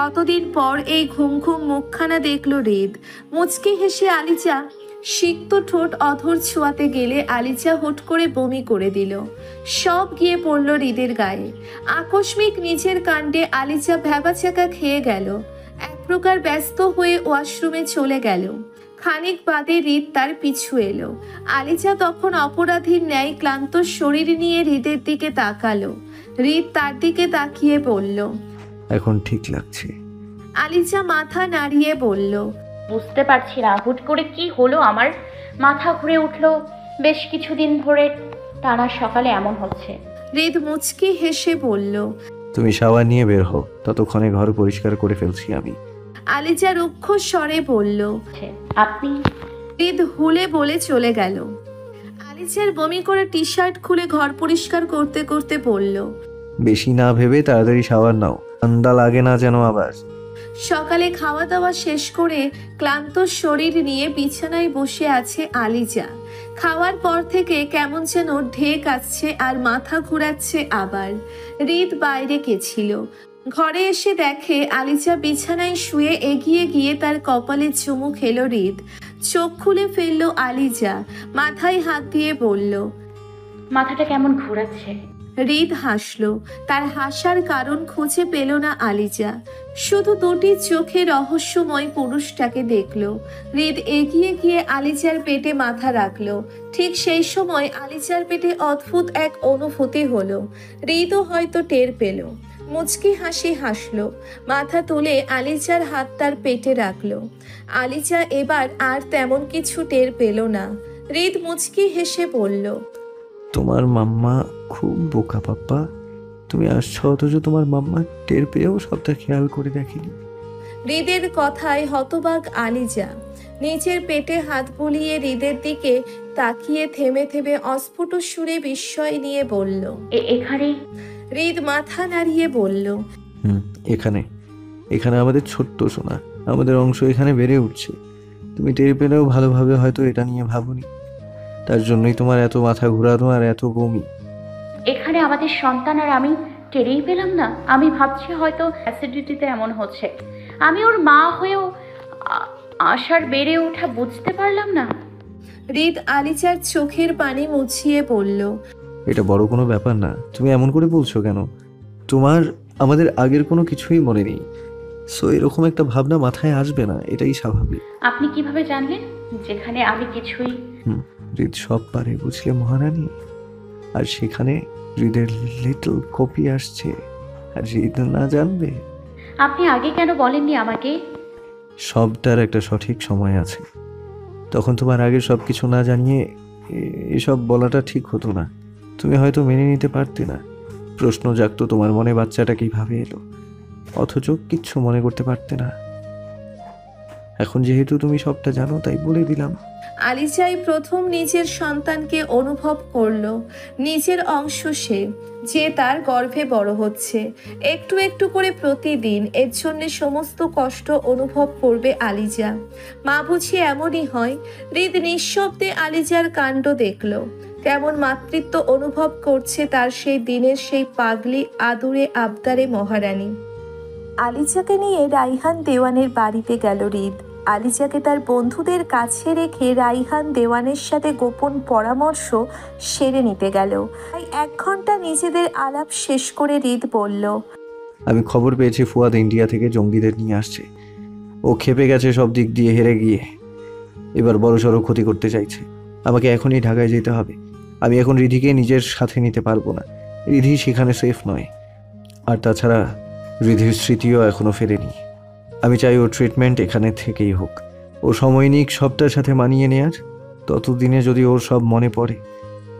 কতদিন পর এই ঘুম ঘুম মুখখানা দেখল হৃদ। মুচকি হেসে আলিজা সিক্ত ঠোঁট অধর ছোঁয়াতে গেলে আলিজা হুট করে বমি করে দিল। সব গিয়ে পড়ল হৃদের গায়ে। আকস্মিক নিজের কাণ্ডে আলিজা ভ্যাবাচাকা খেয়ে গেল। এক প্রকার ব্যস্ত হয়ে ওয়াশরুমে চলে গেল। খানিক বাদে হৃদ তার পিছু এলো। আলিজা তখন অপরাধীর ন্যায় ক্লান্ত শরীর নিয়ে হৃদের দিকে তাকালো। হৃদ তার দিকে তাকিয়ে বলল, এখন ঠিক লাগছে। আলিজা মাথা নাড়িয়ে বলল, বুঝতে পারছি না হুট করে কি হলো, আমার মাথা ঘুরে উঠলো। বেশ কিছুদিন ধরে টানা সকালে এমন হচ্ছে। হৃদ মুচকি হেসে বলল, তুমি শাওয়ার নিয়ে বের হও, ততক্ষণে ঘর পরিষ্কার করে ফেলছি আমি। আলিজা রুক্ষ স্বরে বলল, আপনি? হৃদ হুলে বলে চলে গেল। আলিজার বমি করে টি শার্ট খুলে ঘর পরিষ্কার করতে করতে বলল, বেশি না ভেবে তাড়াতাড়ি শাওয়ার নাও, ঠান্ডা লাগে না যেন আবার। সকালে খাওয়া দাওয়া শেষ করে ক্লান্ত শরীর নিয়ে বিছানায় বসে আছে আলিজা। খাওয়ার পর থেকে কেমন যেন ঢেক আসছে আর মাথা ঘোরাচ্ছে আবার। হৃদ বাইরে গেছিল, ঘরে এসে দেখে আলিজা বিছানায় শুয়ে এগিয়ে গিয়ে তার কপালে চুমু খেলো হৃদ। চোখ খুলে ফেললো আলিজা, মাথায় হাত দিয়ে বলল, মাথাটা কেমন ঘোরাচ্ছে। হৃদ হাসলো, তার হাসার কারণ খুঁজে পেল না আলিজা, শুধু দুটি চোখে রহস্যময় পুরুষটাকে দেখলো। হৃদ এগিয়ে গিয়ে আলিজার পেটে মাথা রাখলো। ঠিক সেই সময় আলিজার পেটে অদ্ভুত এক অনুভূতি হলো। হৃদও হয়তো টের পেল, মুচকি হাসি হাসলো, মাথা তুলে আলিজার হাত তার পেটে রাখলো। আলিজা এবার আর তেমন কিছু টের পেল না। হৃদ মুচকি হেসে বলল, তোমার মাম্মা খুব বোকা পাপ্পা, তুমি আসছো অথচ তোমার মাম্মা টের পেয়েও সবটা খেয়াল করে দেখেনি। হৃদের কথায় হতবাক আলিজা নিজের পেটে হাত বুলিয়ে হৃদের দিকে তাকিয়ে থেমে থেমে অস্ফুট সুরে বিস্ময় নিয়ে বলল, এখানে? হৃদ মাথা নাড়িয়ে বলল, এখানে এখানে আমাদের ছোট্ট সোনা, আমাদের অংশ এখানে বেড়ে উঠছে। তুমি টের পেলেও ভালোভাবে হয়তো এটা নিয়ে ভাবনি, তার জন্যই তোমার এত মাথা ঘোরানো আর এত বমি। এখানে আমাদের সন্তান আর আমি টেরেই পেলাম না। আমি ভাবছি হয়তো অ্যাসিডিটিতে এমন হচ্ছে। আমি ওর মা হয়েও আশার বেড়ে ওঠা বুঝতে পারলাম না। হৃদ আলিজার চোখের পানি মুছিয়ে বলল, এটা বড় কোনো ব্যাপার না, তুমি এমন করে বলছো কেন? তোমার আমাদের আগের কোনো কিছুই মনে নেই, সো এরকম একটা ভাবনা মাথায় আসবে না, এটাই স্বাভাবিক। আপনি কিভাবে জানলেন যেখানে আমি কিছুই? হৃদ সব পারে বুঝলে মহারানী, আর সেখানে হৃদের লিটল কপি আসছে, আর হৃদ না জানবে? আপনি আগে কেন বলেননি আমাকে? সবটার একটা সঠিক সময় আছে, তখন তোমার আগে সব কিছু না জানিয়ে এসব বলাটা ঠিক হতো না। তুমি হয়তো মেনে নিতে পারতে না, প্রশ্ন জাগতো তোমার মনে বাচ্চাটা কিভাবে এলো, অথচ কিচ্ছু মনে করতে পারতে না। এখন যেহেতু তুমি সবটা জানো তাই বলে দিলাম। আলিজাই প্রথম নিজের সন্তানকে অনুভব করলো, নিজের অংশ সে, যে তার গর্ভে বড় হচ্ছে একটু একটু করে প্রতিদিন। এর জন্য সমস্ত কষ্ট অনুভব করবে আলিজা। মা বুঝি এমনই হয়। হৃদ নিঃশব্দে আলিজার কাণ্ড দেখলো, কেমন মাতৃত্ব অনুভব করছে তার সেই দিনের সেই পাগলি আদুরে আবদারে মহারানী। আলিজাকে নিয়ে রাইহান দেওয়ানের বাড়িতে গেল হৃদ। আলিজাকে তার বন্ধুদের কাছে রেখে রাইহান দেওয়ানের সাথে গোপন পরামর্শ সেরে নিতে গেল। তাই 1 ঘন্টা নিজেদের আলাপ শেষ করে হৃদ বলল, আমি খবর পেয়েছি ফুয়াদ ইন্ডিয়া থেকে জঙ্গিদের নিয়ে আসছে। ও খেপে গেছে সব দিক দিয়ে হেরে গিয়ে, এবার বড়সড় ক্ষতি করতে চাইছে। আমাকে এখনই ঢাকায় যেতে হবে। আমি এখন রিধিকে নিজের সাথে নিতে পারবো না, রিধি সেখানে সেফ নয়। আর তাছাড়া রিধির স্মৃতিও এখনো ফেরেনি। আমি চাই ওর ট্রিটমেন্ট এখানে থেকেই হোক। ও সময় নিক সবটার সাথে মানিয়ে নেয়ার, ততদিনে যদি ওর সব মনে পড়ে।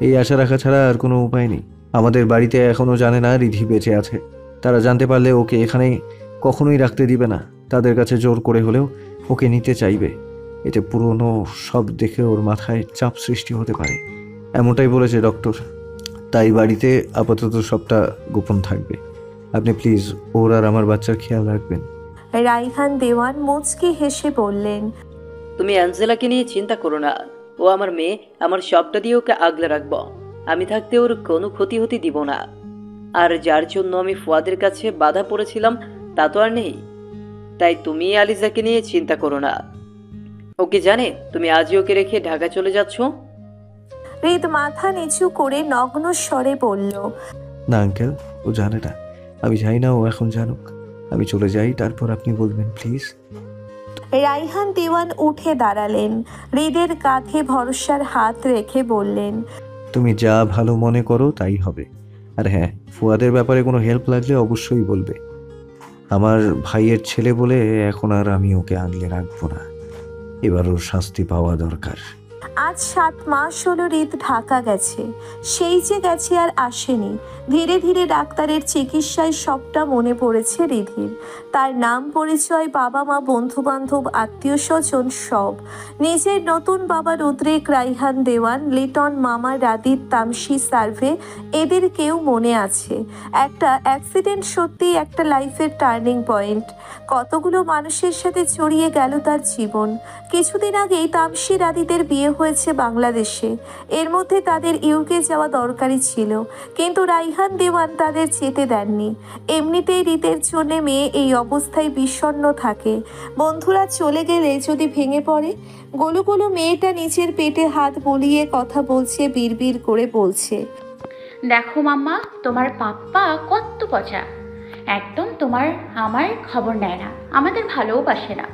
এই আশা রাখা ছাড়া আর কোনো উপায় নেই। আমাদের বাড়িতে এখনও জানে না রিধি বেঁচে আছে। তারা জানতে পারলে ওকে এখানে কখনোই রাখতে দিবে না, তাদের কাছে জোর করে হলেও ওকে নিতে চাইবে। এতে পুরনো সব দেখে ওর মাথায় চাপ সৃষ্টি হতে পারে, এমনটাই বলেছে ডক্টর। তাই বাড়িতে আপাতত সবটা গোপন থাকবে। আপনি প্লিজ ওর আর আমার বাচ্চার খেয়াল রাখবেন। রাইহান দেওয়ান মুচকি হেসে বললেন, তুমি অ্যাঞ্জেলাকে নিয়ে চিন্তা করো না, ও আমার মেয়ে, আমার সবটা দিয়ে ওকে আগলে রাখবো। আমি থাকতে ওর কোনো ক্ষতি হতে দিব না। আর যার জন্য আমি ফুয়াদের কাছে বাধা পড়েছিলাম তা তো আর নেই। তাই তুমি আলিজাকে নিয়ে চিন্তা করো না। ওকে জানে তুমি আজই ওকে রেখে ঢাকা চলে যাচ্ছ? হৃদ মাথা নিচু করে নগ্ন স্বরে বলল, না আঙ্কেল, ও জানে না। আমি চাই না ও এখন জানুক। আমি চলে যাই, তারপর আপনি বলবেন প্লিজ। রাইহান দেওয়ান উঠে দাঁড়ালেন, হৃদের কাঁধে ভরসার হাত রেখে বললেন, তুমি যা ভালো মনে করো তাই হবে। আর হ্যাঁ, ফুয়াদের ব্যাপারে কোনো হেল্প লাগলে অবশ্যই বলবে। আমার ভাইয়ের ছেলে বলে এখন আর আমি ওকে আগলে রাখবো না, এবার ওর শাস্তি পাওয়া দরকার। আজ 7 মাস হলো রিত ঢাকা গেছে। সেই যে গেছে আর আসেনি। ধীরে ধীরে ডাক্তারের চিকিৎসায় সবটা মনে পড়েছে রিধির। তার নাম, পরিচয়, বাবা মা, বন্ধু বান্ধব, আত্মীয় স্বজন সব। নিজের নতুন বাবা রুদ্রিক, রাইহান দেওয়ান, লিটন মামা, রাদিত, তামসি, সার্ভে, এদের কেউ মনে আছে। একটা অ্যাক্সিডেন্ট সত্যিই একটা লাইফের টার্নিং পয়েন্ট। কতগুলো মানুষের সাথে ছড়িয়ে গেল তার জীবন। কিছুদিন আগেই তামসি রাদিতের বিয়ে হয়েছে বাংলাদেশে। এর মধ্যে তাদের ইউকে যাওয়া দরকারি ছিল, কিন্তু রাইহান দেওয়ান তাদের যেতে দেননি। এমনিতেই রিতের জন্য মেয়ে এই অবস্থায় বিষণ্ণ থাকে। বন্ধুরা চলে গেলে যদি ভেঙে পড়ে। গোলু গোলু মেয়েটা নিচের পেটে হাত বলিয়ে কথা বলছে, বিড়বিড় করে বলছে, দেখো মাম্মা, তোমার পাপ্পা কত পচা। একদম তোমার আমার খবর নেয় না, আমাদের ভালোবাসে না।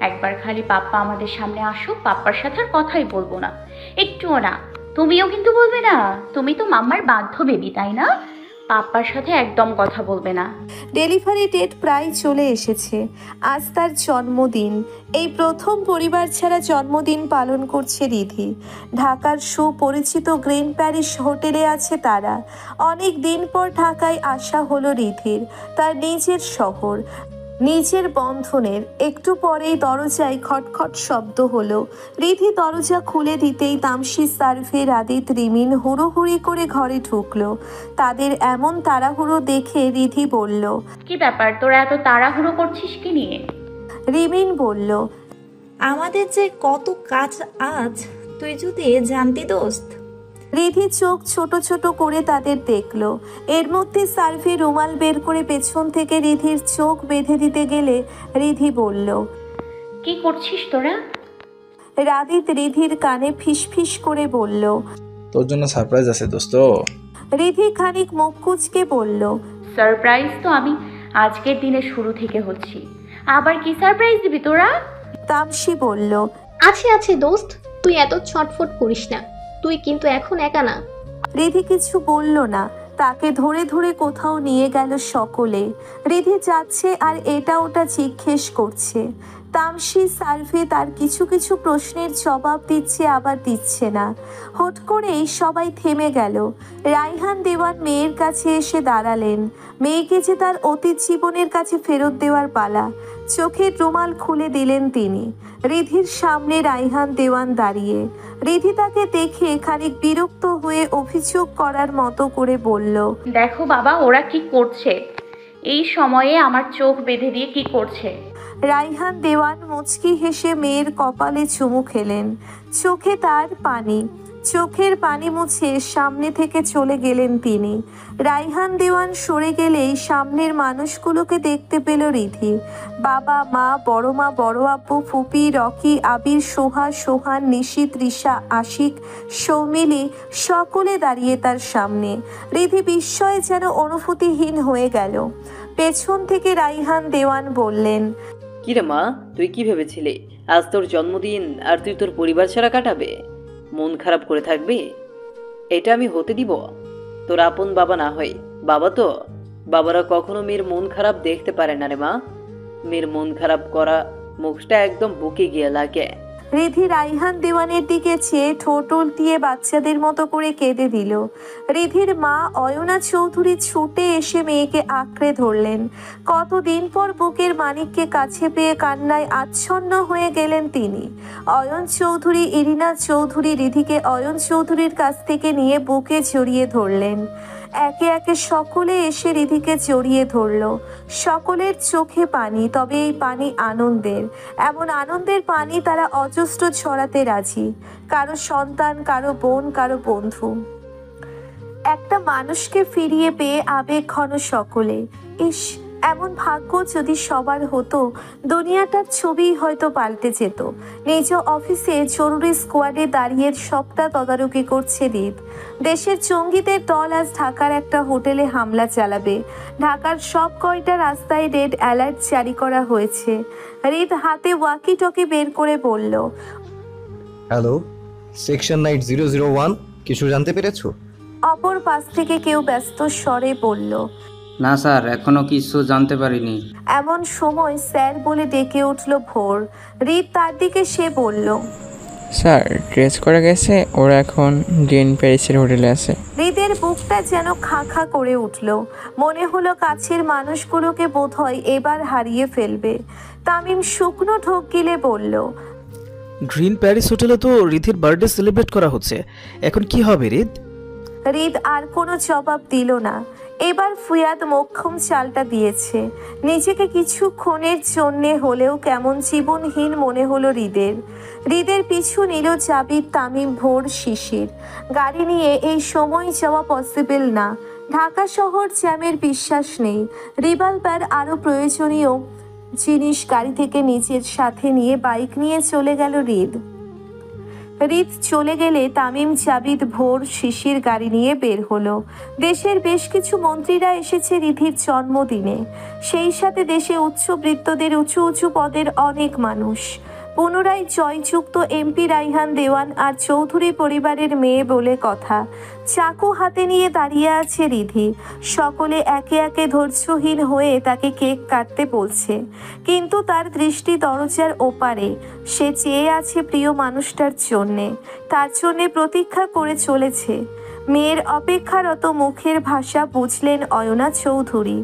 একবার খালি পাপ্পা আমাদের সামনে আসুক, পাপ্পার সাথে আর কথাই বলবো না, একটুও না। তুমিও কিন্তু বলবে না, তুমি তো মাম্মার বাধ্য বেবি, তাই না? পাপ্পার সাথে একদম কথা বলবে না। ডেলিভারি ডেট প্রায় চলে এসেছে। আজ তার জন্মদিন। এই প্রথম পরিবার ছাড়া জন্মদিন পালন করছে রিধি। ঢাকার সুপরিচিত গ্রিন প্যারিস হোটেলে আছে তারা। অনেক দিন পর ঢাকায় আসা হলো রিধির, তার নিজের শহর, নিজের বন্ধনের। একটু পরেই দরজায় খটখট শব্দ হলো। রিধি দরজা খুলে দিতেই তামসি, সার্ভে, রাদিত, রিমিন হুড়োহুড়ি করে ঘরে ঢুকলো। তাদের এমন তাড়াহুড়ো দেখে রিধি বলল, কি ব্যাপার, তোরা এত তাড়াহুড়ো করছিস কি নিয়ে? রিমিন বলল, আমাদের যে কত কাজ আজ, তুই যদি জানতি দোস্ত। রিধি চোখ ছোট ছোট করে তাদের দেখলো। এর মধ্যে সার্ভে রুমাল বের করে পেছন থেকে রিধির চোখ বেঁধে দিতে গেলে রিধি বলল, কি করছিস তোরা? রাদিত রিধির কানে ফিসফিস করে বলল, তোর জন্য সারপ্রাইজ আছে দোস্ত। রিধি খানিক মুখ কুঁচকে বলল, সারপ্রাইজ তো আমি আজকের দিনে শুরু থেকে হচ্ছি, আবার কি সারপ্রাইজ দিবি তোরা? তামসি বলল, আছে আছে দোস্ত, তুই এত ছটফট করিস না, তুই কিন্তু এখন একা না। রিধি কিছু বলল না। তাকে ধরে ধরে কোথাও নিয়ে গেল সকলে। রিধি যাচ্ছে আর এটা ওটা জিজ্ঞেস করছে। তামসি, সার্ভে তার কিছু কিছু প্রশ্নের জবাব দিচ্ছে, আবার দিচ্ছে না। হুট করেই সবাই থেমে গেল। রাইহান দেওয়ান মেয়ের কাছে এসে দাঁড়ালেন। মেয়েকে যে তার অতীত জীবনের কাছে ফেরত দেওয়ার পালা। চোখের রুমাল খুলে দিলেন তিনি। রিধির সামনে রাইহান দেওয়ান দাঁড়িয়ে। রিধি তাকে দেখে খানিক বিরক্ত হয়ে অভিযোগ করার মতো করে বলল, দেখো বাবা, ওরা কি করছে, এই সময়ে আমার চোখ বেঁধে দিয়ে কি করছে? রাইহান দেওয়ান মুচকি হেসে মেয়ের কপালে চুমু খেলেন। চোখে তার পানি। চোখের পানি মুছে সামনে থেকে চলে গেলেন তিনি। রাইহান দেওয়ান সরে গেলেই সামনের মানুষগুলোকে দেখতে পেল রিধি। বাবা মা, বড় মা, বড় আব্বু, ফুপি, রকি, আবির, সোহা, সোহান, নিশিত, রিশা, আশিক, সৌমিলি সকলে দাঁড়িয়ে তার সামনে। রিধি বিস্ময়ে যেন অনুভূতিহীন হয়ে গেল। পেছন থেকে রাইহান দেওয়ান বললেন, কিরে মা, তুই কি ভেবেছিলি আজ তোর জন্মদিন আর তুই তোর পরিবার ছাড়া কাটাবে? মন খারাপ করে থাকবি? এটা আমি হতে দিব? তোর আপন বাবা না হয় বাবা তো। বাবারা কখনো মেয়ের মন খারাপ দেখতে পারে না রে মা। মেয়ের মন খারাপ করা মুখটা একদম বুকে গিয়ে লাগে। রিধি রাইহান দেওয়ানের দিকে চেয়ে ঠোঁট উল্টিয়ে বাচ্চাদের মতো করে কেঁদে দিল। রিধির মা অয়না চৌধুরী ছুটে এসে মেয়েকে আঁকড়ে ধরলেন। কতদিন পর বুকের মানিককে কাছে পেয়ে কান্নায় আচ্ছন্ন হয়ে গেলেন তিনি। অয়ন চৌধুরী, ইরিনা চৌধুরী রিধিকে অয়ন চৌধুরীর কাছ থেকে নিয়ে বুকে জড়িয়ে ধরলেন। একে একে সকলে এসে রিধিকে জড়িয়ে ধরল। সকলের চোখে পানি, তবে এই পানি আনন্দের। এমন আনন্দের পানি তারা অজস্র ছড়াতে রাজি। কারো সন্তান, কারো বোন, কারো বন্ধু। একটা মানুষকে ফিরিয়ে পেয়ে আবেগ ঘন সকলে। ইস, এমন ভাগ্য যদি সবার হতো, দুনিয়াটার ছবি হয়তো পাল্টে যেত। নিজ অফিসে জরুরি স্কোয়াডে দাঁড়িয়ে সবটা তদারকি করছে রিদ। দেশের জঙ্গিদের দল আজ ঢাকার একটা হোটেলে হামলা চালাবে। ঢাকার সব কয়টা রাস্তায় রেড অ্যালার্ট জারি করা হয়েছে। রিদ হাতে ওয়াকি টকি বের করে বলল, হ্যালো, সেকশন নাইট 001, কিছু জানতে পেরেছো? অপর পাশ থেকে কেউ ব্যস্ত স্বরে বলল, না স্যার, এখনো কিছু জানতে পারিনি। এমন সময় স্যার বলে ডেকে উঠল ভোর। রিদ তার দিকে সে বলল, স্যার ড্রেস করে গেছে, ওরা এখন গ্রিন প্যারিসের হোটেলে আছে। হৃদের বুকটা যেন খা খা করে উঠল। মনে হলো কাছের মানুষগুলোকে বোধহয় এবার হারিয়ে ফেলবে। তামিম শুকনো ঢোক গিলে বলল, গ্রিন প্যারিস হোটেলে তো রিধির বার্থডে সেলিব্রেট করা হচ্ছে, এখন কি হবে রিদ? হৃদ আর কোনো জবাব দিল না। এবার ফুয়াদ মোক্ষম চালটা দিয়েছে। নিজেকে কিছুক্ষণের জন্যে হলেও কেমন জীবনহীন মনে হলো হৃদের পিছু নিল জাবির, তামিম, ভোর, শিশির। গাড়ি নিয়ে এই সময় যাওয়া পসিবল না। ঢাকা শহর জ্যামের বিশ্বাস নেই। রিভলভার আরও প্রয়োজনীয় জিনিস গাড়ি থেকে নিজের সাথে নিয়ে বাইক নিয়ে চলে গেল হৃদ চলে গেলে তামিম, জাবিদ, ভোর, শিশির গাড়ি নিয়ে বের হলো। দেশের বেশ কিছু মন্ত্রীরা এসেছে রিধির জন্মদিনে। সেই সাথে দেশে উচ্চবৃত্তদের উঁচু উঁচু পদের অনেক মানুষ। পুনরায় জয়যুক্ত এমপি রাইহান দেওয়ান আর চৌধুরী পরিবারের মেয়ে বলে কথা। চাকু হাতে নিয়ে দাঁড়িয়ে আছে রিধি। সকলে একে একে ধৈর্যহীন হয়ে তাকে কেক কাটতে বলছে, কিন্তু তার দৃষ্টি দরজার ওপারে। সে চেয়ে আছে প্রিয় মানুষটার জন্যে, তার জন্যে প্রতীক্ষা করে চলেছে। মেয়ের অপেক্ষারত মুখের ভাষা বুঝলেন অয়না চৌধুরী।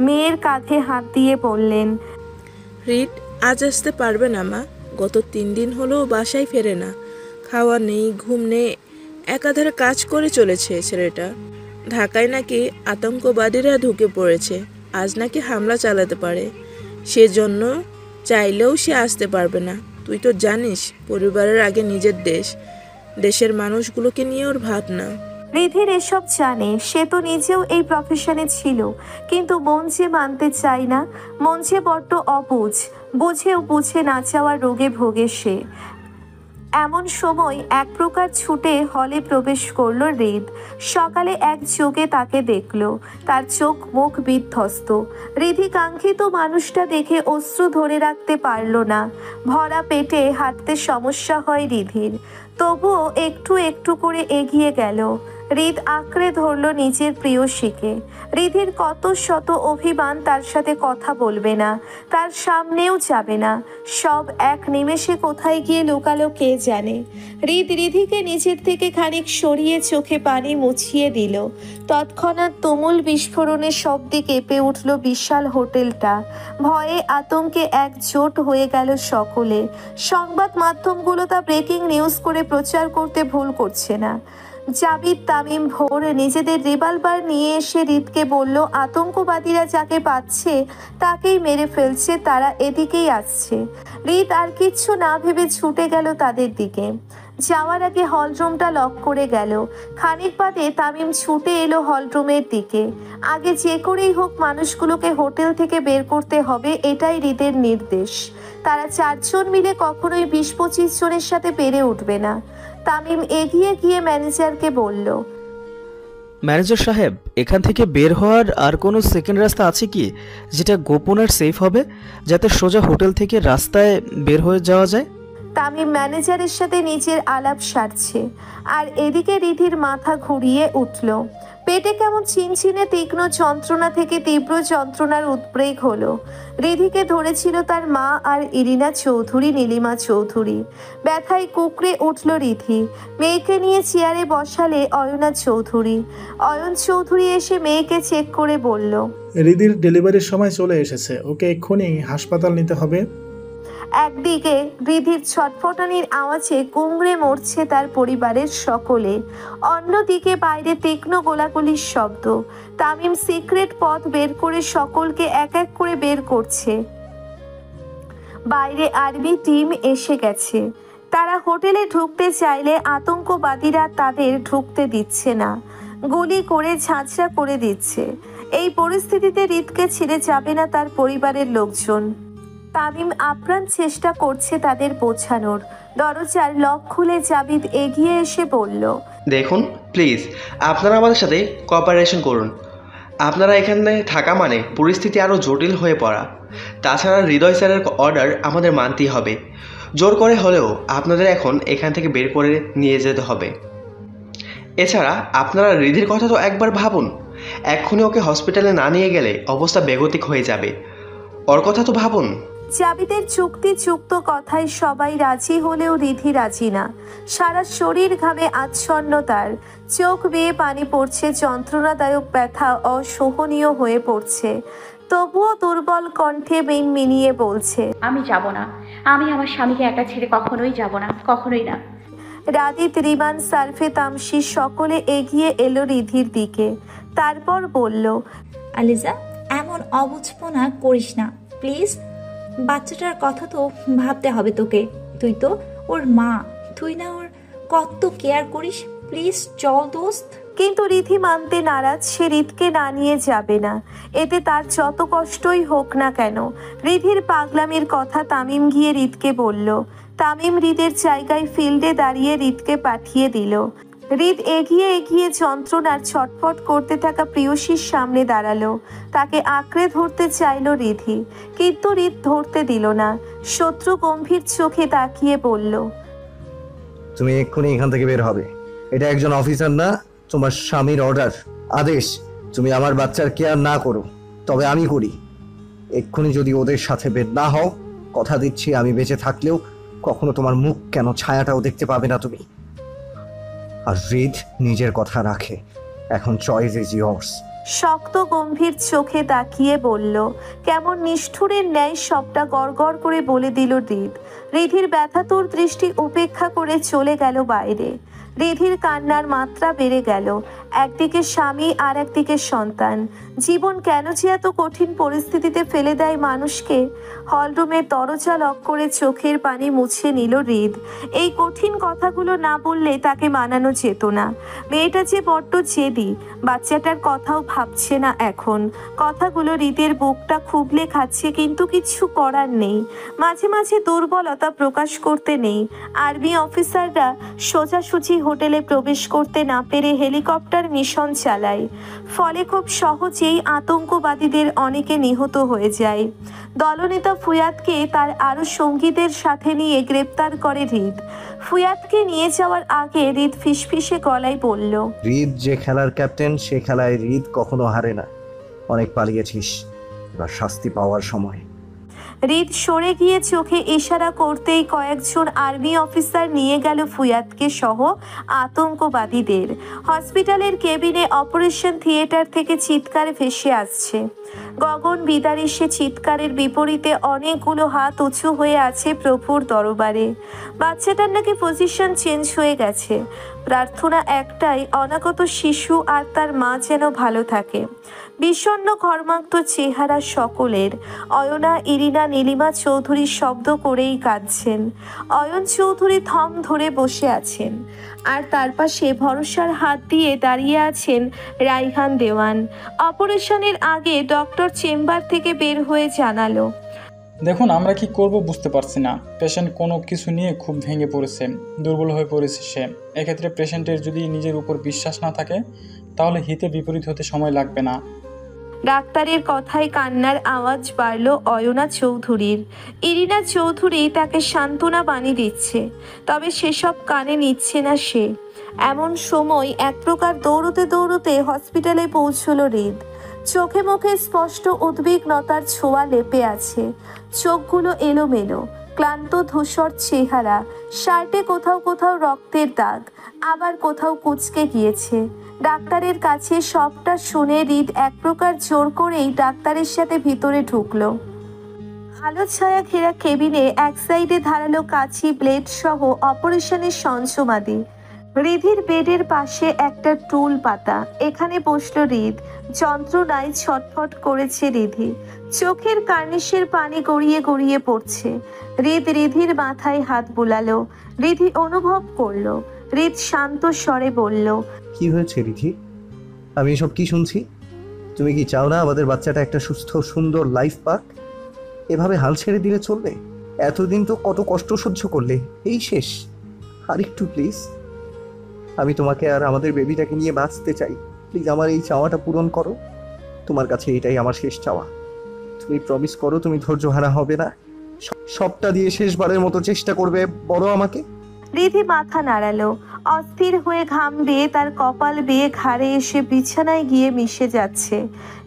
মেয়ের কাঁধে হাত দিয়ে বললেন, রিট আজ আসতে পারবে না মা? গত 3 দিন হলো বাসায় ফেরে না, খাওয়া নেই, ঘুম নেই, একাধারে কাজ করে চলেছে ছেলেটা। ঢাকায় নাকি আতঙ্কবাদীরা ঢুকে পড়েছে, আজ নাকি হামলা চালাতে পারে, সেজন্য চাইলেও সে আসতে পারবে না। তুই তো জানিস পরিবারের আগে নিজের দেশের মানুষগুলোকে নিয়ে ওর ভাবনা। রিধির এসব জানে, সে তো নিজেও এই প্রফেশনে ছিল, কিন্তু মন যে মানতে চায় না। মন যে বড্ড অবুঝ, বুঝেও বুঝে না চাওয়ার রোগে ভোগে সে। এমন সময় এক প্রকার ছুটে হলে প্রবেশ করলো হৃদ। সকালে এক চোখে তাকে দেখলো, তার চোখ মুখ বিধ্বস্ত। রিধি কাঙ্ক্ষিত মানুষটা দেখে অশ্রু ধরে রাখতে পারল না। ভরা পেটে হাঁটতে সমস্যা হয় রিধির, তবুও একটু একটু করে এগিয়ে গেল। হৃদ আঁকড়ে ধরল নিজের প্রিয়সীকে। রিধির কত শত অভিমান তার সাথে কথা বলবে না, তার সামনেও যাবে না। সব এক নিমেষে কোথায় গিয়ে লুকালো কে জানে। রিধিকে নিজের থেকে খানিক সরিয়ে চোখে পানি মুছিয়ে দিল। তৎক্ষণাৎ তুমুল বিস্ফোরণের শব্দে কেঁপে উঠল বিশাল হোটেলটা। ভয়ে আতঙ্কে একজোট হয়ে গেল সকলে। সংবাদ মাধ্যমগুলো তা ব্রেকিং নিউজ করে প্রচার করতে ভুল করছে না। জাবিদ, তামিম, ভোর নিজেদের রিভলভার নিয়ে এসে হৃদকে বলল, আতঙ্কবাদীরা যাকে পাচ্ছে তাকেই মেরে ফেলছে, তারা এদিকেই আসছে। হৃদ আর কিচ্ছু না ভেবে ছুটে গেল তাদের দিকে। যাওয়ার আগে হলরুমটা লক করে গেল। খানিক বাদে তামিম ছুটে এলো হলরুমের দিকে। আগে যে করেই হোক মানুষগুলোকে হোটেল থেকে বের করতে হবে, এটাই হৃদের নির্দেশ। তারা 4 জন মিলে কখনোই 20-25 জনের সাথে পেরে উঠবে না। তামিম এগিয়ে গিয়ে ম্যানেজারকে বলল, ম্যানেজার সাহেব, এখান থেকে বের হওয়ার আর কোনো সেকেন্ড রাস্তা আছে কি, যেটা গোপন আর সেফ হবে, যাতে সোজা হোটেল থেকে রাস্তায় বের হয়ে যাওয়া যায়? তামিম ম্যানেজারের সাথে নিজের আলাপ সারছে, আর এদিকে রিধির মাথা ঘুরিয়ে উঠল। পেটে কেমন চিনচিনে তীক্ষ্ণ যন্ত্রণা থেকে তীব্র যন্ত্রণার উদ্বেগ হলো। রিধিকে ধরেছিল তার মা আর ইরিনা চৌধুরী, নীলিমা চৌধুরী। ব্যথায় কুকড়ে উঠল রিধি। মেয়েকে নিয়ে চেয়ারে বসালে অয়ন চৌধুরী এসে মেয়েকে চেক করে বলল, রিধির ডেলিভারির সময় চলে এসেছে, ওকে এক্ষুনি হাসপাতাল নিতে হবে। একদিকে রিধির ছটফটানির আওয়াজে কুঁকড়ে মরছে তার পরিবারের সকলে, অন্যদিকে বাইরে তীক্ষ্ণ গোলাগুলির শব্দ। তামিম সিক্রেট পথ বের করে সকলকে এক এক করে বের করছে। বাইরে আর্মি টিম এসে গেছে। তারা হোটেলে ঢুকতে চাইলে আতঙ্কবাদীরা তাদের ঢুকতে দিচ্ছে না, গুলি করে ঝাঁঝরা করে দিচ্ছে। এই পরিস্থিতিতে হৃদকে ছেড়ে যাবে না তার পরিবারের লোকজন। তামিম আপ্রাণ চেষ্টা করছে তাদের বোঝানোর। দরজার লক খুলে জাবিদ এগিয়ে এসে বলল, দেখুন প্লিজ, আপনারা আমাদের সাথে কোঅপারেশন করুন। আপনারা এখানে থাকা মানে পরিস্থিতি আরও জটিল হয়ে পড়া। তাছাড়া হৃদয় স্যারের অর্ডার আমাদের মানতেই হবে। জোর করে হলেও আপনাদের এখন এখান থেকে বের করে নিয়ে যেতে হবে। এছাড়া আপনারা রিধির কথা তো একবার ভাবুন। এক্ষুনি ওকে হসপিটালে না নিয়ে গেলে অবস্থা বেগতিক হয়ে যাবে। ওর কথা তো ভাবুন। জাবিদের চুক্ত কথায় সবাই রাজি হলেও রিধি রাজি না। সারা শরীর ঘামে আচ্ছন্ন তার, চোখ বেয়ে পানি পড়ছে, যন্ত্রণাদায়ক ব্যথা অসহনীয় হয়ে পড়ছে। তবুও দুর্বল কণ্ঠে মিনমিনিয়ে বলছে, আমি যাব না, আমি আমার স্বামীকে একা ছেড়ে কখনোই যাব না, কখনোই না। রাদিত, রিমান, সারফে, তামসি সকলে এগিয়ে এলো রিধির দিকে। তারপর বলল, আলিজা, এমন অবুঝপনা করিস না প্লিজ। বাচ্চাটার কথা তো ভাবতে হবে তোকে। তুই তো ওর মা, তুই না ওর কত কেয়ার করিস। প্লিজ চল দোস্ত। কিন্তু রিধি মানতে নারাজ। সে রিদকে না নিয়ে যাবে না, এতে তার যত কষ্টই হোক না কেন। রিধির পাগলামির কথা তামিম গিয়ে রিদকে বলল। তামিম রিদের জায়গায় ফিল্ডে দাঁড়িয়ে রিদকে পাঠিয়ে দিল। রিদ এগিয়ে এগিয়ে যন্ত্রণার ছটফট করতে থাকা প্রিয়সীর সামনে দাঁড়ালো। তাকে আঁকড়ে ধরতে চাইল রিধি, কিন্তু রিদ ধরতে দিল না। শত্রু গম্ভীর চোখে তাকিয়ে বলল, তুমি এক্ষুনি এখান থেকে বের হবে। এটা একজন অফিসার না, তোমার স্বামীর অর্ডার, আদেশ। তুমি আমার বাচ্চার কেয়ার না করো, তবে আমি করি। এক্ষুনি যদি ওদের সাথে বের না হও, কথা দিচ্ছি আমি বেঁচে থাকলেও কখনো তোমার মুখ কেন ছায়াটাও দেখতে পাবে না তুমি। আর রিদ নিজের কথা রাখে। এখন চয়েস ইজ ইয়ার্স। শক্ত গম্ভীর চোখে তাকিয়ে বলল। কেমন নিষ্ঠুরের ন্যায় সবটা গড়গড় করে বলে দিল রিদ। রিধির ব্যথাতুর দৃষ্টি উপেক্ষা করে চলে গেল বাইরে। রিধির কান্নার মাত্রা বেড়ে গেল। একদিকে স্বামী আর একদিকে সন্তান। জীবন কেন যে এত কঠিন পরিস্থিতিতে ফেলে দেয় মানুষকে। হলরুমের দরজা লক করে চোখের পানি মুছে নিল রিদ। এই কঠিন কথাগুলো না বললে তাকে মানানো যেত না। মেয়েটা যে বড্ড জেদি, বাচ্চাটার কথাও ভাবছে না এখন। কথাগুলো রিদের বুকটা খুবলে খাচ্ছে, কিন্তু কিছু করার নেই। মাঝে মাঝে দুর্বলতা প্রকাশ করতে নেই। আর্মি অফিসাররা সোজাসুজি হোটেলে প্রবেশ করতে না পেরে হেলিকপ্টার মিশন চালায়। ফলে খুব সহজেই আতঙ্কবাদীদের অনেকে নিহত হয়ে যায়। দলনেতা ফুয়াদকে তার আরও সঙ্গীদের সাথে নিয়ে গ্রেপ্তার করে রিদ। ফুয়াদকে নিয়ে যাওয়ার আগে রিদ ফিসফিসে গলায় বলল, রিদ যে খেলার ক্যাপ্টেন, সে খেলায় রিদ কখনো হারে না। অনেক পালিয়েছিস, এবার শাস্তি পাওয়ার সময়। রিদ সরে গিয়ে চোখে ইশারা করতেই কয়েকজন আর্মি অফিসার নিয়ে গেল ফুয়াদকে সহ আতঙ্কবাদীদের। হসপিটালের কেবিনে অপারেশন থিয়েটার থেকে চিৎকার ভেসে আসছে। গগন বিদারী সে চিৎকারের বিপরীতে অনেকগুলো হাত উঁচু হয়ে আছে প্রভুর দরবারে। বাচ্চাটার নাকি পজিশন চেঞ্জ হয়ে গেছে। প্রার্থনা একটাই, অনাগত শিশু আর তার মা যেন ভালো থাকে। বিষণ্ণ ঘর্মাক্ত চেহারা সকলের। অয়না, ইরিনা, নীলিমা চৌধুরী শব্দ করেই কাঁদছেন। অয়ন চৌধুরী থম ধরে বসে আছেন, আর তার পাশে ভরসার হাত দিয়ে দাঁড়িয়ে আছেন রাইহান দেওয়ান। অপারেশনের আগে ডক্টর চেম্বার থেকে বের হয়ে জানালো, দেখুন আমরা কি করব বুঝতে পারছি না। পেশেন্ট কোনো কিছু নিয়ে খুব ভেঙে পড়েছে, দুর্বল হয়ে পড়েছে সে। এক্ষেত্রে পেশেন্টের যদি নিজের উপর বিশ্বাস না থাকে, তাহলে হিতে বিপরীত হতে সময় লাগবে না। ডাক্তারের কথায় কান্নার আওয়াজ বাড়ল অয়না চৌধুরীর। ইরিনা চৌধুরী তাকে সান্ত্বনা বাণী দিচ্ছে, তবে সেসব কানে নিচ্ছে না সে। এমন সময় এক প্রকার দৌড়তে দৌড়তে হসপিটালে পৌঁছল রিদ। চোখে মুখে স্পষ্ট উদ্বিগ্নতার ছোঁয়া লেপে আছে। চোখগুলো এলোমেলো, ক্লান্ত ধূসর চেহারা। শার্টে কোথাও কোথাও রক্তের দাগ, আবার কোথাও কুঁচকে গিয়েছে। ডাক্তারের কাছে সবটা শুনে রিদ এক প্রকার জোর করেই ডাক্তারের সাথে ভিতরে ঢুকলো। আলো ছায়া ঘেরা কেবিনে এক সাইডে ধারালো কাঁচি, ব্লেড সহ অপারেশনের সঞ্চমাদি। রিধির বেডের পাশে একটা টুল পাতা। এখানে বসলো রিদ। যন্ত্রণায় ছটফট করেছে রিধি। চোখের কার্নিশের পানি গড়িয়ে গড়িয়ে পড়ছে। রিধির মাথায় হাত বুলালো। রিধি অনুভব করলো। রিদ শান্ত স্বরে বলল, কি হয়েছে রিধি? আমি এসব কি শুনছি? তুমি কি চাও না আমাদের বাচ্চাটা একটা সুস্থ সুন্দর লাইফ পাক? এভাবে হাল ছেড়ে দিলে চলবে? এতদিন তো কত কষ্ট সহ্য করলে, এই শেষ? আর একটু প্লিজ, আমি তোমাকে আর আমাদের বেবিটাকে নিয়ে বাঁচতে চাই। প্লিজ আমার এই চাওয়াটা পূরণ করো। তোমার কাছে এটাই আমার শেষ চাওয়া। তুমি প্রমিস করো তুমি ধৈর্য হারা হবে না, সবটা দিয়ে শেষবারের মতো চেষ্টা করবে বড় আমাকে। রিধি মাথা নাড়ালো। অস্থির হয়ে ঘাম বেয়ে তার কপাল বেয়ে ঘাড়ে এসে বিছানায় গিয়ে মিশে যাচ্ছে।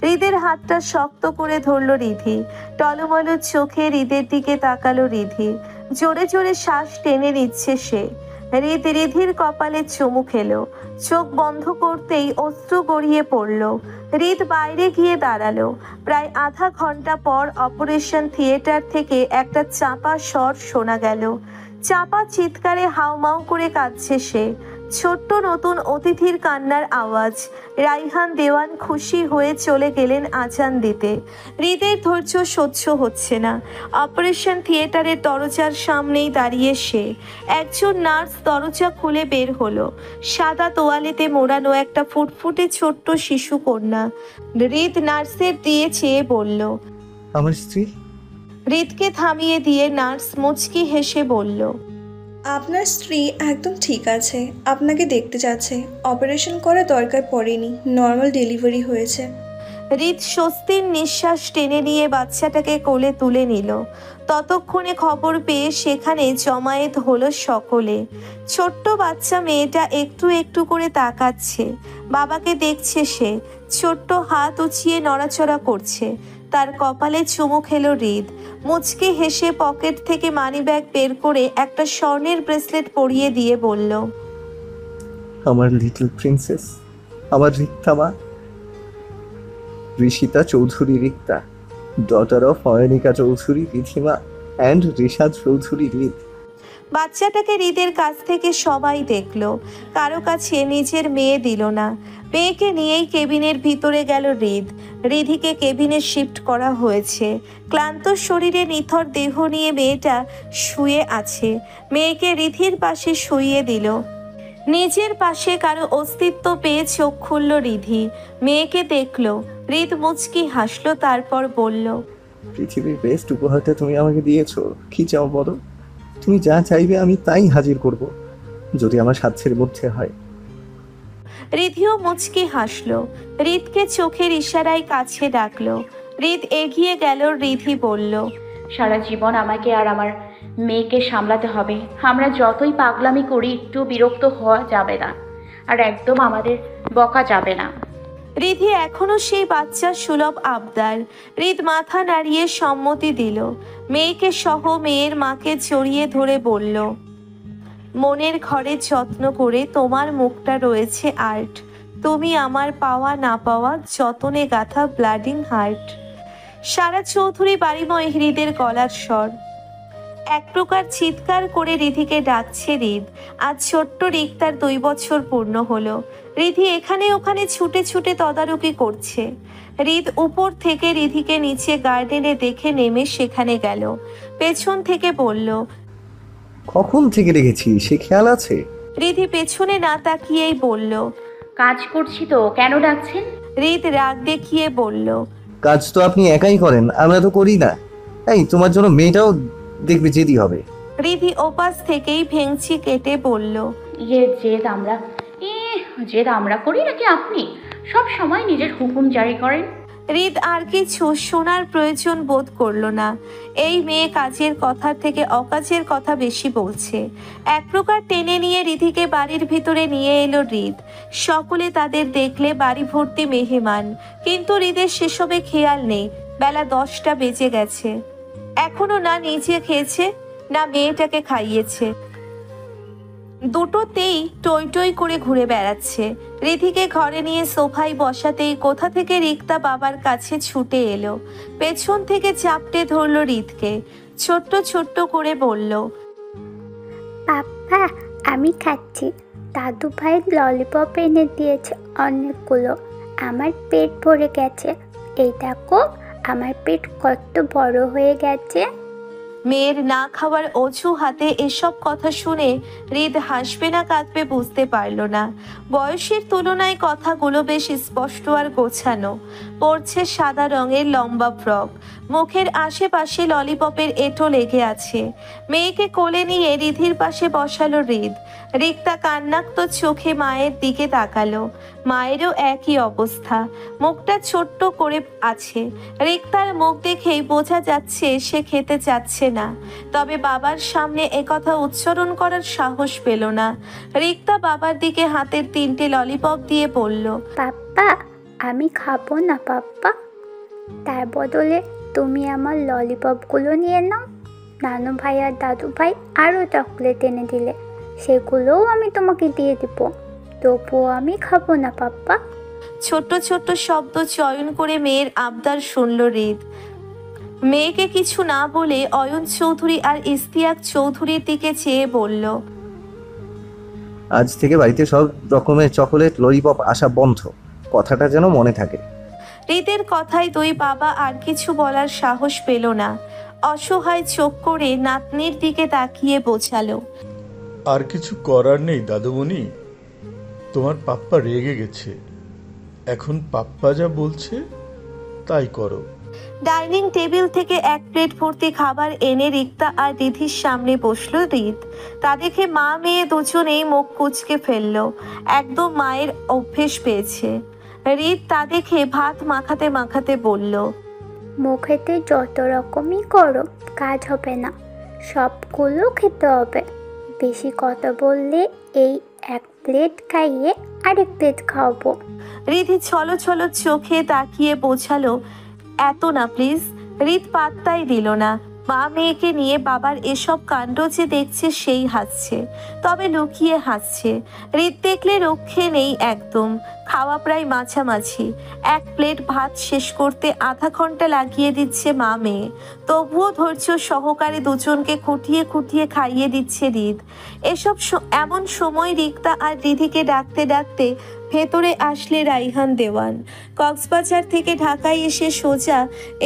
হৃদের হাতটা শক্ত করে ধরল রিধি। টলমল চোখে হৃদের দিকে তাকালো রিধি। জোরে জোরে শ্বাস টেনে নিচ্ছে সে। রিধির কপালে চুমু খেলো। চোখ বন্ধ করতেই অশ্রু গড়িয়ে পড়ল। হৃদ বাইরে গিয়ে দাঁড়ালো। প্রায় আধা ঘন্টা পর অপারেশন থিয়েটার থেকে একটা চাপা স্বর শোনা গেল। চাপা চিৎকারে হাউমাউ করে কাঁদছে সে। ছোট্ট নতুন অতিথির কান্নার আওয়াজ। রাইহান দেওয়ান খুশি হয়ে চলে গেলেন আজান দিতে। হৃদের ধৈর্য সহ্য হচ্ছে না। অপারেশন থিয়েটারের দরজার সামনেই দাঁড়িয়ে সে। একজন নার্স দরজা খুলে বের হলো। সাদা তোয়ালেতে মোড়ানো একটা ফুটফুটে ছোট্ট শিশু কন্যা। হৃদ নার্সের দিয়ে চেয়ে বলল, আমার স্ত্রী। হৃদকে থামিয়ে দিয়ে নার্স মুচকি হেসে বলল, আপনার স্ত্রী একদম ঠিক আছে, আপনাকে দেখতে যাচ্ছে। অপারেশন করার দরকার পড়েনি, নর্মাল ডেলিভারি হয়েছে। হৃদ স্বস্তির নিঃশ্বাস টেনে নিয়ে বাচ্চাটাকে কোলে তুলে নিল। ততক্ষণে খবর পেয়ে সেখানে জমায়েত হলো সকলে। ছোট্ট বাচ্চা মেয়েটা একটু একটু করে তাকাচ্ছে। বাবাকে দেখছে সে। ছোট্ট হাত উঁচিয়ে নড়াচড়া করছে। তার কপালে চুমু খেলো হৃদ। মুচকে হেসে পকেট থেকে মানিব্যাগ বের করে একটা স্বর্ণের ব্রেসলেট পরিয়ে দিয়ে বলল, আমার লিটল প্রিন্সেস, আমার রিক্তা মা, Rishita Chowdhury Rikta, daughter of Ayonika Chowdhury Ridhima and Rishad Chowdhury Rid. বাচ্চাটাকে হৃদের কাছ থেকে সবাই দেখলো। কারো কাছে নিজের মেয়ে দিল না। মেয়েকে নিয়েই কেবিনের ভিতরে গেল হৃদ। রিধিকে কেবিনে শিফট করা হয়েছে। ক্লান্ত শরীরে নিথর দেহ নিয়ে মেয়েটা শুয়ে আছে। মেয়েকে রিধির পাশে শুইয়ে দিল। নিজের পাশে কারো অস্তিত্ব পেয়ে চোখ খুলল রিধি। মেয়েকে দেখলো। হৃদ মুচকি হাসলো, তারপর বলল, পৃথিবীর বেস্ট উপহারটা তুমি আমাকে দিয়েছো। কি চাও বলো? তুমি যা চাইবে আমি তাই হাজির করব, যদি আমার সাধ্যের মধ্যে হয়। রিধিও মুচকি হাসলো। হৃদকে চোখের ইশারায় কাছে ডাকলো। হৃদ এগিয়ে গেল। রিধি বলল, সারা জীবন আমাকে আর আমার মেয়েকে সামলাতে হবে। আমরা যতই পাগলামি করি একটু বিরক্ত হওয়া যাবে না, আর একদম আমাদের বকা যাবে না। রিধি এখনো সেই বাচ্চা সুলভ আবদার। হৃদ মাথা নাড়িয়ে সম্মতি দিল। মেয়েকে সহ মেয়ের মাকে জড়িয়ে ধরে বলল, মনের ঘরে যত্ন করে তোমার মুখটা রয়েছে আর্ট। তুমি আমার পাওয়া না পাওয়া যতনে গাথা ব্লাডিং হার্ট। সারা চৌধুরী বাড়িময় হৃদের গলার স্বর। এক প্রকার চিৎকার করে রিধিকে ডাকছে হৃদ। আজ ছোট্ট রিক্তার 2 বছর পূর্ণ হলো। রিধি এখানে ওখানে ছুটে ছুটে তদারকি করছে। হৃদ উপর থেকে রিধিকে নিচে গার্ডেনে দেখে নেমে সেখানে গেল। পেছন থেকে বলল, কখন থেকে রেখেছি সে খেয়াল আছে? রিধি পেছনে না তাকিয়েই বলল, কাজ করছি তো, কেন ডাকছেন? হৃদ রাগ দেখিয়ে বলল, কাজ তো আপনি একাই করেন, আমরা তো করি না। এই তোমার জন্য মেয়েটাও দেখবে যেতে হবে। রিধি ওপাশ থেকেই ভেংচি কেটে বলল, জেদ আমরা করি নাকি আপনি সব সময় নিজের হুকুম জারি করেন? হৃদ আর কিছু শোনার প্রয়োজন বোধ করলো না। এই মেয়ে কাজের কথা থেকে অকাজের কথা বেশি বলছে। এক প্রকার টেনে নিয়ে রিধিকে বাড়ির ভিতরে নিয়ে এলো হৃদ। সকলে তাদের দেখলে বাড়ি ভর্তি মেহমান, কিন্তু হৃদের সেসবে খেয়াল নেই। বেলা 10টা বেজে গেছে। এখনো না নিজে খেয়েছে না মেয়েটাকে খাইয়েছে। দুটোতেই টই টই করে ঘুরে বেড়াচ্ছে। রিধিকে ঘরে নিয়ে সোফায় বসাতেই কোথা থেকে রিক্তা বাবার কাছে ছুটে এলো। পেছন থেকে চাপটে ধরলো হৃদকে। ছোট্ট ছোট্ট করে বলল, পাপা আমি খাচ্ছি। দাদু ভাই ললিপপ এনে দিয়েছে অনেকগুলো, আমার পেট ভরে গেছে। এই দেখো আমার পেট কত বড় হয়ে গেছে। মেয়ের না খাওয়ার অজুহাতে এসব কথা শুনে হৃদ হাসবে না কাঁদবে বুঝতে পারল না। বয়সের তুলনায় কথাগুলো বেশ স্পষ্ট আর গোছানো। পরছে সাদা রঙের লম্বা ফ্রক, মুখের আশেপাশে ললিপপের এঁটো লেগে আছে। মেয়েকে কোলে নিয়ে রিধির পাশে বসালো হৃদ। রিক্তা কান্নাক্ত চোখে মায়ের দিকে তাকালো। মায়েরও একই অবস্থা, মুখটা ছোট্ট করে আছে। রিক্তার মুখ দেখেই বোঝা যাচ্ছে সে খেতে চাচ্ছে না, তবে বাবার সামনে একথা উচ্চারণ করার সাহস পেল না। রিক্তা বাবার দিকে হাতের 3টে ললিপপ দিয়ে বলল, পাপ্পা আমি খাবো না পাপ্পা, তার বদলে তুমি আমার ললিপপগুলো নিয়ে নাও। নানু ভাই আর দাদু ভাই আরও চকলেট এনে দিলে সেগুলোও আমি তোমাকে দিয়ে দেবো, তবুও আমি খাবো না পাপ্পা। ছোট্ট ছোট্ট শব্দ চয়ন করে মেয়ের আবদার শুনল হৃদ। মেয়েকে কিছু না বলে অয়ন চৌধুরী আর ইস্তিয়াক চৌধুরীর দিকে চেয়ে বলল, আজ থেকে বাড়িতে সব রকমের চকোলেট ললিপপ আসা বন্ধ, কথাটা যেন মনে থাকে। হৃদের কথায় দুই বাবা আর কিছু বলার সাহস পেল না। অসহায় চোখ করে নাতনির দিকে তাকিয়ে বোঝালো, আর কিছু করার নেই দাদুমণি, তোমার পাপ্পা রেগে গেছে, এখন পাপ্পা যা বলছে তাই করো। ডাইনিং টেবিল থেকে 1 প্লেট ভর্তি খাবার এনে রিক্তা আর রিধির সামনে বসলো হৃদ। তা দেখে মা মেয়ে দুজনেই মুখ কুঁচকে ফেললো, একদম মায়ের অভ্যেস পেয়েছে। হৃদ তা দেখে ভাত মাখাতে মাখাতে বলল, মুখেতে যত রকমই করো কাজ হবে না, সবগুলো খেতে হবে। বেশি কথা বললে এই 1 প্লেট খাইয়ে আরেক প্লেট খাওয়াবো। রিধি ছলো ছলো চোখে তাকিয়ে বোঝালো, এত না প্লিজ। হৃদ পাত্তাই দিল না। মা মেয়েকে নিয়ে বাবার এসব কাণ্ড যে দেখছে সেই হাসছে, তবে লুকিয়ে হাসছে। হৃদ দেখলে রক্ষে নেই একদম। খাওয়া প্রায় মাঝামাঝি। 1 প্লেট ভাত শেষ করতে আধা ঘন্টা লাগিয়ে দিচ্ছে মা মেয়ে, তবুও ধৈর্য সহকারে দুজনকে খুঁটিয়ে খুঁটিয়ে খাইয়ে দিচ্ছে হৃদ। এমন সময় রিক্তা আর রিধিকে ডাকতে ডাকতে ভেতরে আসলে রাইহান দেওয়ান। কক্সবাজার থেকে ঢাকায় এসে সোজা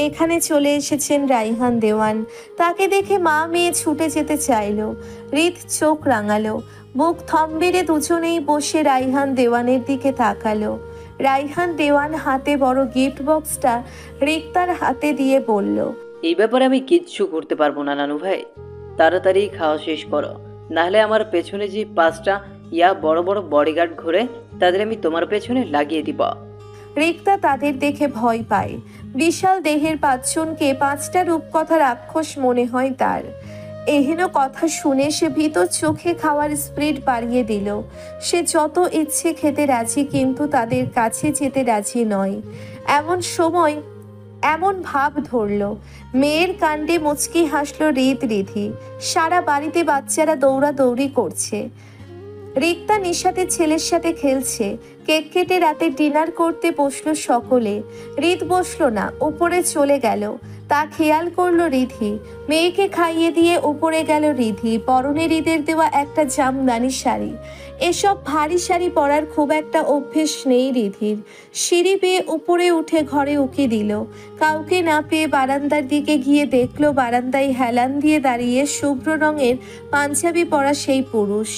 এখানে চলে এসেছেন রাইহান দেওয়ান। তাকে দেখে মা মেয়ে ছুটে যেতে চাইল। হৃদ চোখ রাঙালো, মুখ থম বেড়ে দুজনেই বসে রাইহান দেওয়ানের দিকে তাকালো। রাইহান দেওয়ান হাতে বড় গিফট বক্সটা রিক্তার হাতে দিয়ে বলল, এই ব্যাপারে আমি কিচ্ছু করতে পারবো না নানু ভাই, তাড়াতাড়ি খাওয়া শেষ করো, নাহলে আমার পেছনে যে 5টা বড় বড় বডিগার্ড ঘুরে তাদের আমি তোমার পেছনে লাগিয়ে দিব। রিক্তা তাদের দেখে ভয় পায়। বিশাল দেহের 5 জনকে 5টা রূপকথা রাক্ষস মনে হয় তার। এহেন কথা শুনে সে ভিতর চোখে খাওয়ার স্পিড বাড়িয়ে দিল। সে যত ইচ্ছে খেতে রাজি, কিন্তু তাদের কাছে যেতে রাজি নয়। এমন সময় এমন ভাব ধরল, মেয়ের কাণ্ডে মুচকি হাসলো রিধি। সারা বাড়িতে বাচ্চারা দৌড়াদৌড়ি করছে। রিক্তা নিশাতে ছেলের সাথে খেলছে। কেক কেটে রাতে ডিনার করতে বসলো সকলে। হৃদ বসলো না, উপরে চলে গেল। তা খেয়াল করলো রিধি। মেয়েকে খাইয়ে দিয়ে উপরে গেল রিধি। পরনে হৃদের দেওয়া একটা জামদানি শাড়ি। এসব ভারী শাড়ি পরার খুব একটা অভ্যেস নেই রিধির। সিঁড়ি বেয়ে উপরে উঠে ঘরে উকি দিল। কাউকে না পেয়ে বারান্দার দিকে গিয়ে দেখলো বারান্দায় হেলান দিয়ে দাঁড়িয়ে শুভ্র রঙের পাঞ্জাবি পরা সেই পুরুষ।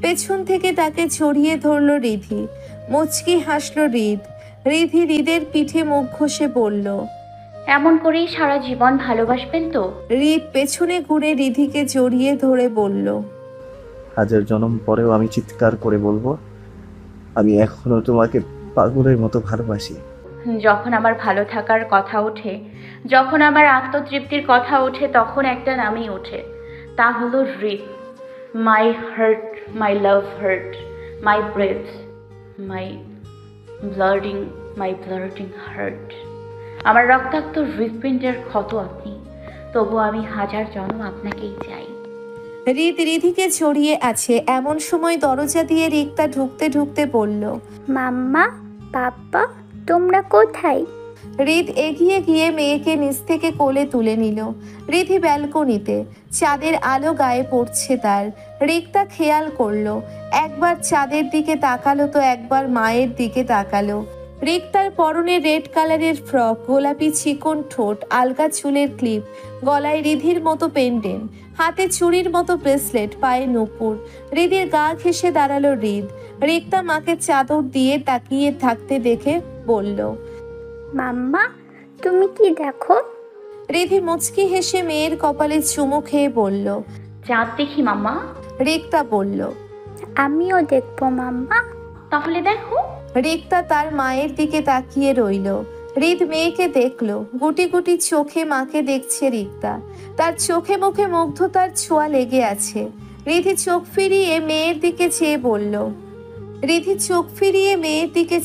পেছন থেকে তাকে ছড়িয়ে ধরলো রিধি। মুচকি হাসলো রিধি হৃদের পিঠে মুখ ঘষে বলল, এমন করেই সারা জীবন ভালোবাসবেন তো? হৃদ পেছনে ঘুরে রিধিকে জড়িয়ে ধরে বলল, 1000 জন্ম পরেও আমি চিৎকার করে বলবো, আমি এখনো তোমাকে পাগলের মতো ভালোবাসি। যখন আমার ভালো থাকার কথা ওঠে, যখন আমার আত্মতৃপ্তির কথা ওঠে, তখন একটা নামই ওঠে, তা হলো হৃদ। My heart, my love heart, my breath, my bleeding heart. আমার রক্তাক্ত হৃৎপিণ্ডের ক্ষত আপনি, তবু আমি 1000 জন্ম আপনাকেই চাই। রিধিকে ছড়িয়ে আছে। এমন সময় দরজা দিয়ে রিক্তা ঢুকতে ঢুকতে বলল, মাম্মা, পাপ্পা, তোমরা কোথায়? হৃদ এগিয়ে গিয়ে মেয়েকে নিচ থেকে কোলে তুলে নিল। রিধি ব্যালকনিতে, চাঁদের আলো গায়ে পড়ছে তার। রিক্তা খেয়াল করলো, একবার চাঁদের দিকে তাকালো তো একবার মায়ের দিকে তাকালো। রিক্তার পরনে রেড কালারের ফ্রক, গোলাপি চিকন ঠোঁট, আলগা চুলের ক্লিপ, গলায় রিধির মতো পেন্ডেন্ট, হাতে চুড়ির মতো ব্রেসলেট, পায়ে নূপুর। রিধির গা ঘেঁষে দাঁড়ালো হৃদ। রিক্তা মাকে চাদর দিয়ে তাকিয়ে থাকতে দেখে বলল, মাম্মা, তুমি কি দেখো? রিধি মুচকি হেসে মেয়ের কপালে চুমু খেয়ে বলল, চাঁদ দেখি মাম্মা। রিক্তা বলল, আমিও দেখবো মাম্মা। তাহলে দেখো। রিক্তা তার মায়ের দিকে তাকিয়ে রইল। হৃদ মেয়েকে দেখলো, গুটি গুটি চোখে মাকে দেখছে রিক্তা। তার চোখে মুখে মুগ্ধতার ছোঁয়া লেগে আছে। রিধি চোখ ফিরিয়ে মেয়ের দিকে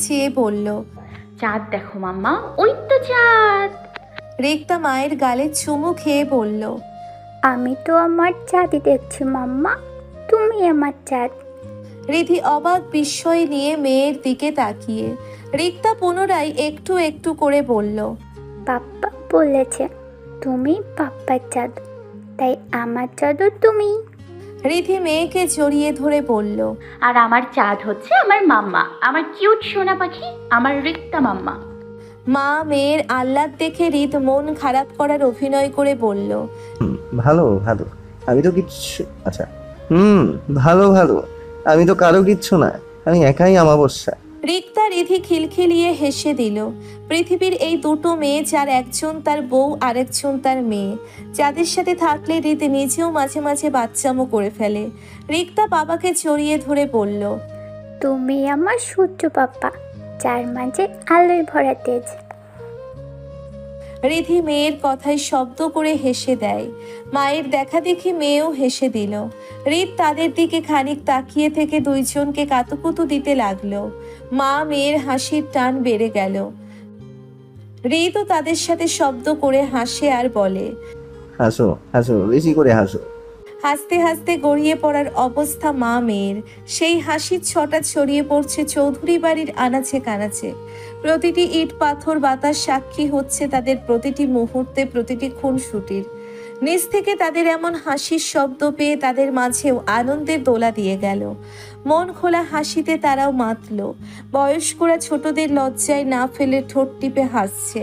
চেয়ে বলল, চাঁদ দেখো মাম্মা, ওই তো চাঁদ। রিক্তা মায়ের গালে চুমু খেয়ে বলল, আমি তো আমার চাঁদই দেখছি মাম্মা, তুমি আমার চাঁদ। রিধি অবাক বিস্ময় নিয়ে মেয়ের দিকে তাকিয়ে। রিক্তা পুনরায় একটু একটু করে বলল, পাপ্পা বলেছে তুমি পাপ্পার চাঁদ, তাই আমার চাঁদও তুমি। রিধি মেয়েকে জড়িয়ে ধরে বলল, আর আমার চাঁদ হচ্ছে আমার মাম্মা, আমার কিউট সোনা পাখি, আমার রিক্তা মাম্মা। মা মেয়ের আহ্লাদ দেখে হৃদ মন খারাপ করার অভিনয় করে বলল, ভালো ভালো, আমি তো কিচ্ছু, আচ্ছা ভালো ভালো, আমি তো কারো কিচ্ছু না, আমি একাই অমাবস্যা। রিক্তা রিধি খিলখিলিয়ে হেসে দিল। পৃথিবীর এই দুটো মেয়ে, যার একজন তার বউ আরেকজন তার মেয়ে, যাদের সাথে থাকলে হৃদ নিজেও মাঝে মাঝে বাচ্চামো করে ফেলে। রিক্তা বাবাকে জড়িয়ে ধরে বলল, তুমি আমার সূর্য পাপ্পা, যার মাঝে আলোয় ভরা তেজ। রিধি মেয়ের কথায় শব্দ করে হেসে দেয়। মায়ের দেখা দেখি মেয়েও হেসে দিল। হৃদ তাদের দিকে খানিক তাকিয়ে থেকে দুইজনকে কাতুকুতু দিতে লাগলো। মা মেয়ের হাসির টান বেড়ে গেল। হৃদও তাদের সাথে শব্দ করে হাসে আর বলে, হাসো হাসো, বেশি করে হাসো। হাসতে হাসতে গড়িয়ে পড়ার অবস্থা মা মেয়ের। সেই হাসির ছটা ছড়িয়ে পড়ছে চৌধুরী বাড়ির আনাচে কানাচে। প্রতিটি ইট পাথর বাতাস সাক্ষী হচ্ছে তাদের প্রতিটি মুহূর্তে, প্রতিটি খুনসুটির। নিজ থেকে তাদের এমন হাসির শব্দ পেয়ে তাদের মাঝেও আনন্দের দোলা দিয়ে গেল। মন খোলা হাসিতে তারাও মাতল। বয়স্করা ছোটদের লজ্জায় না ফেলে ঠোঁট টিপে হাসছে।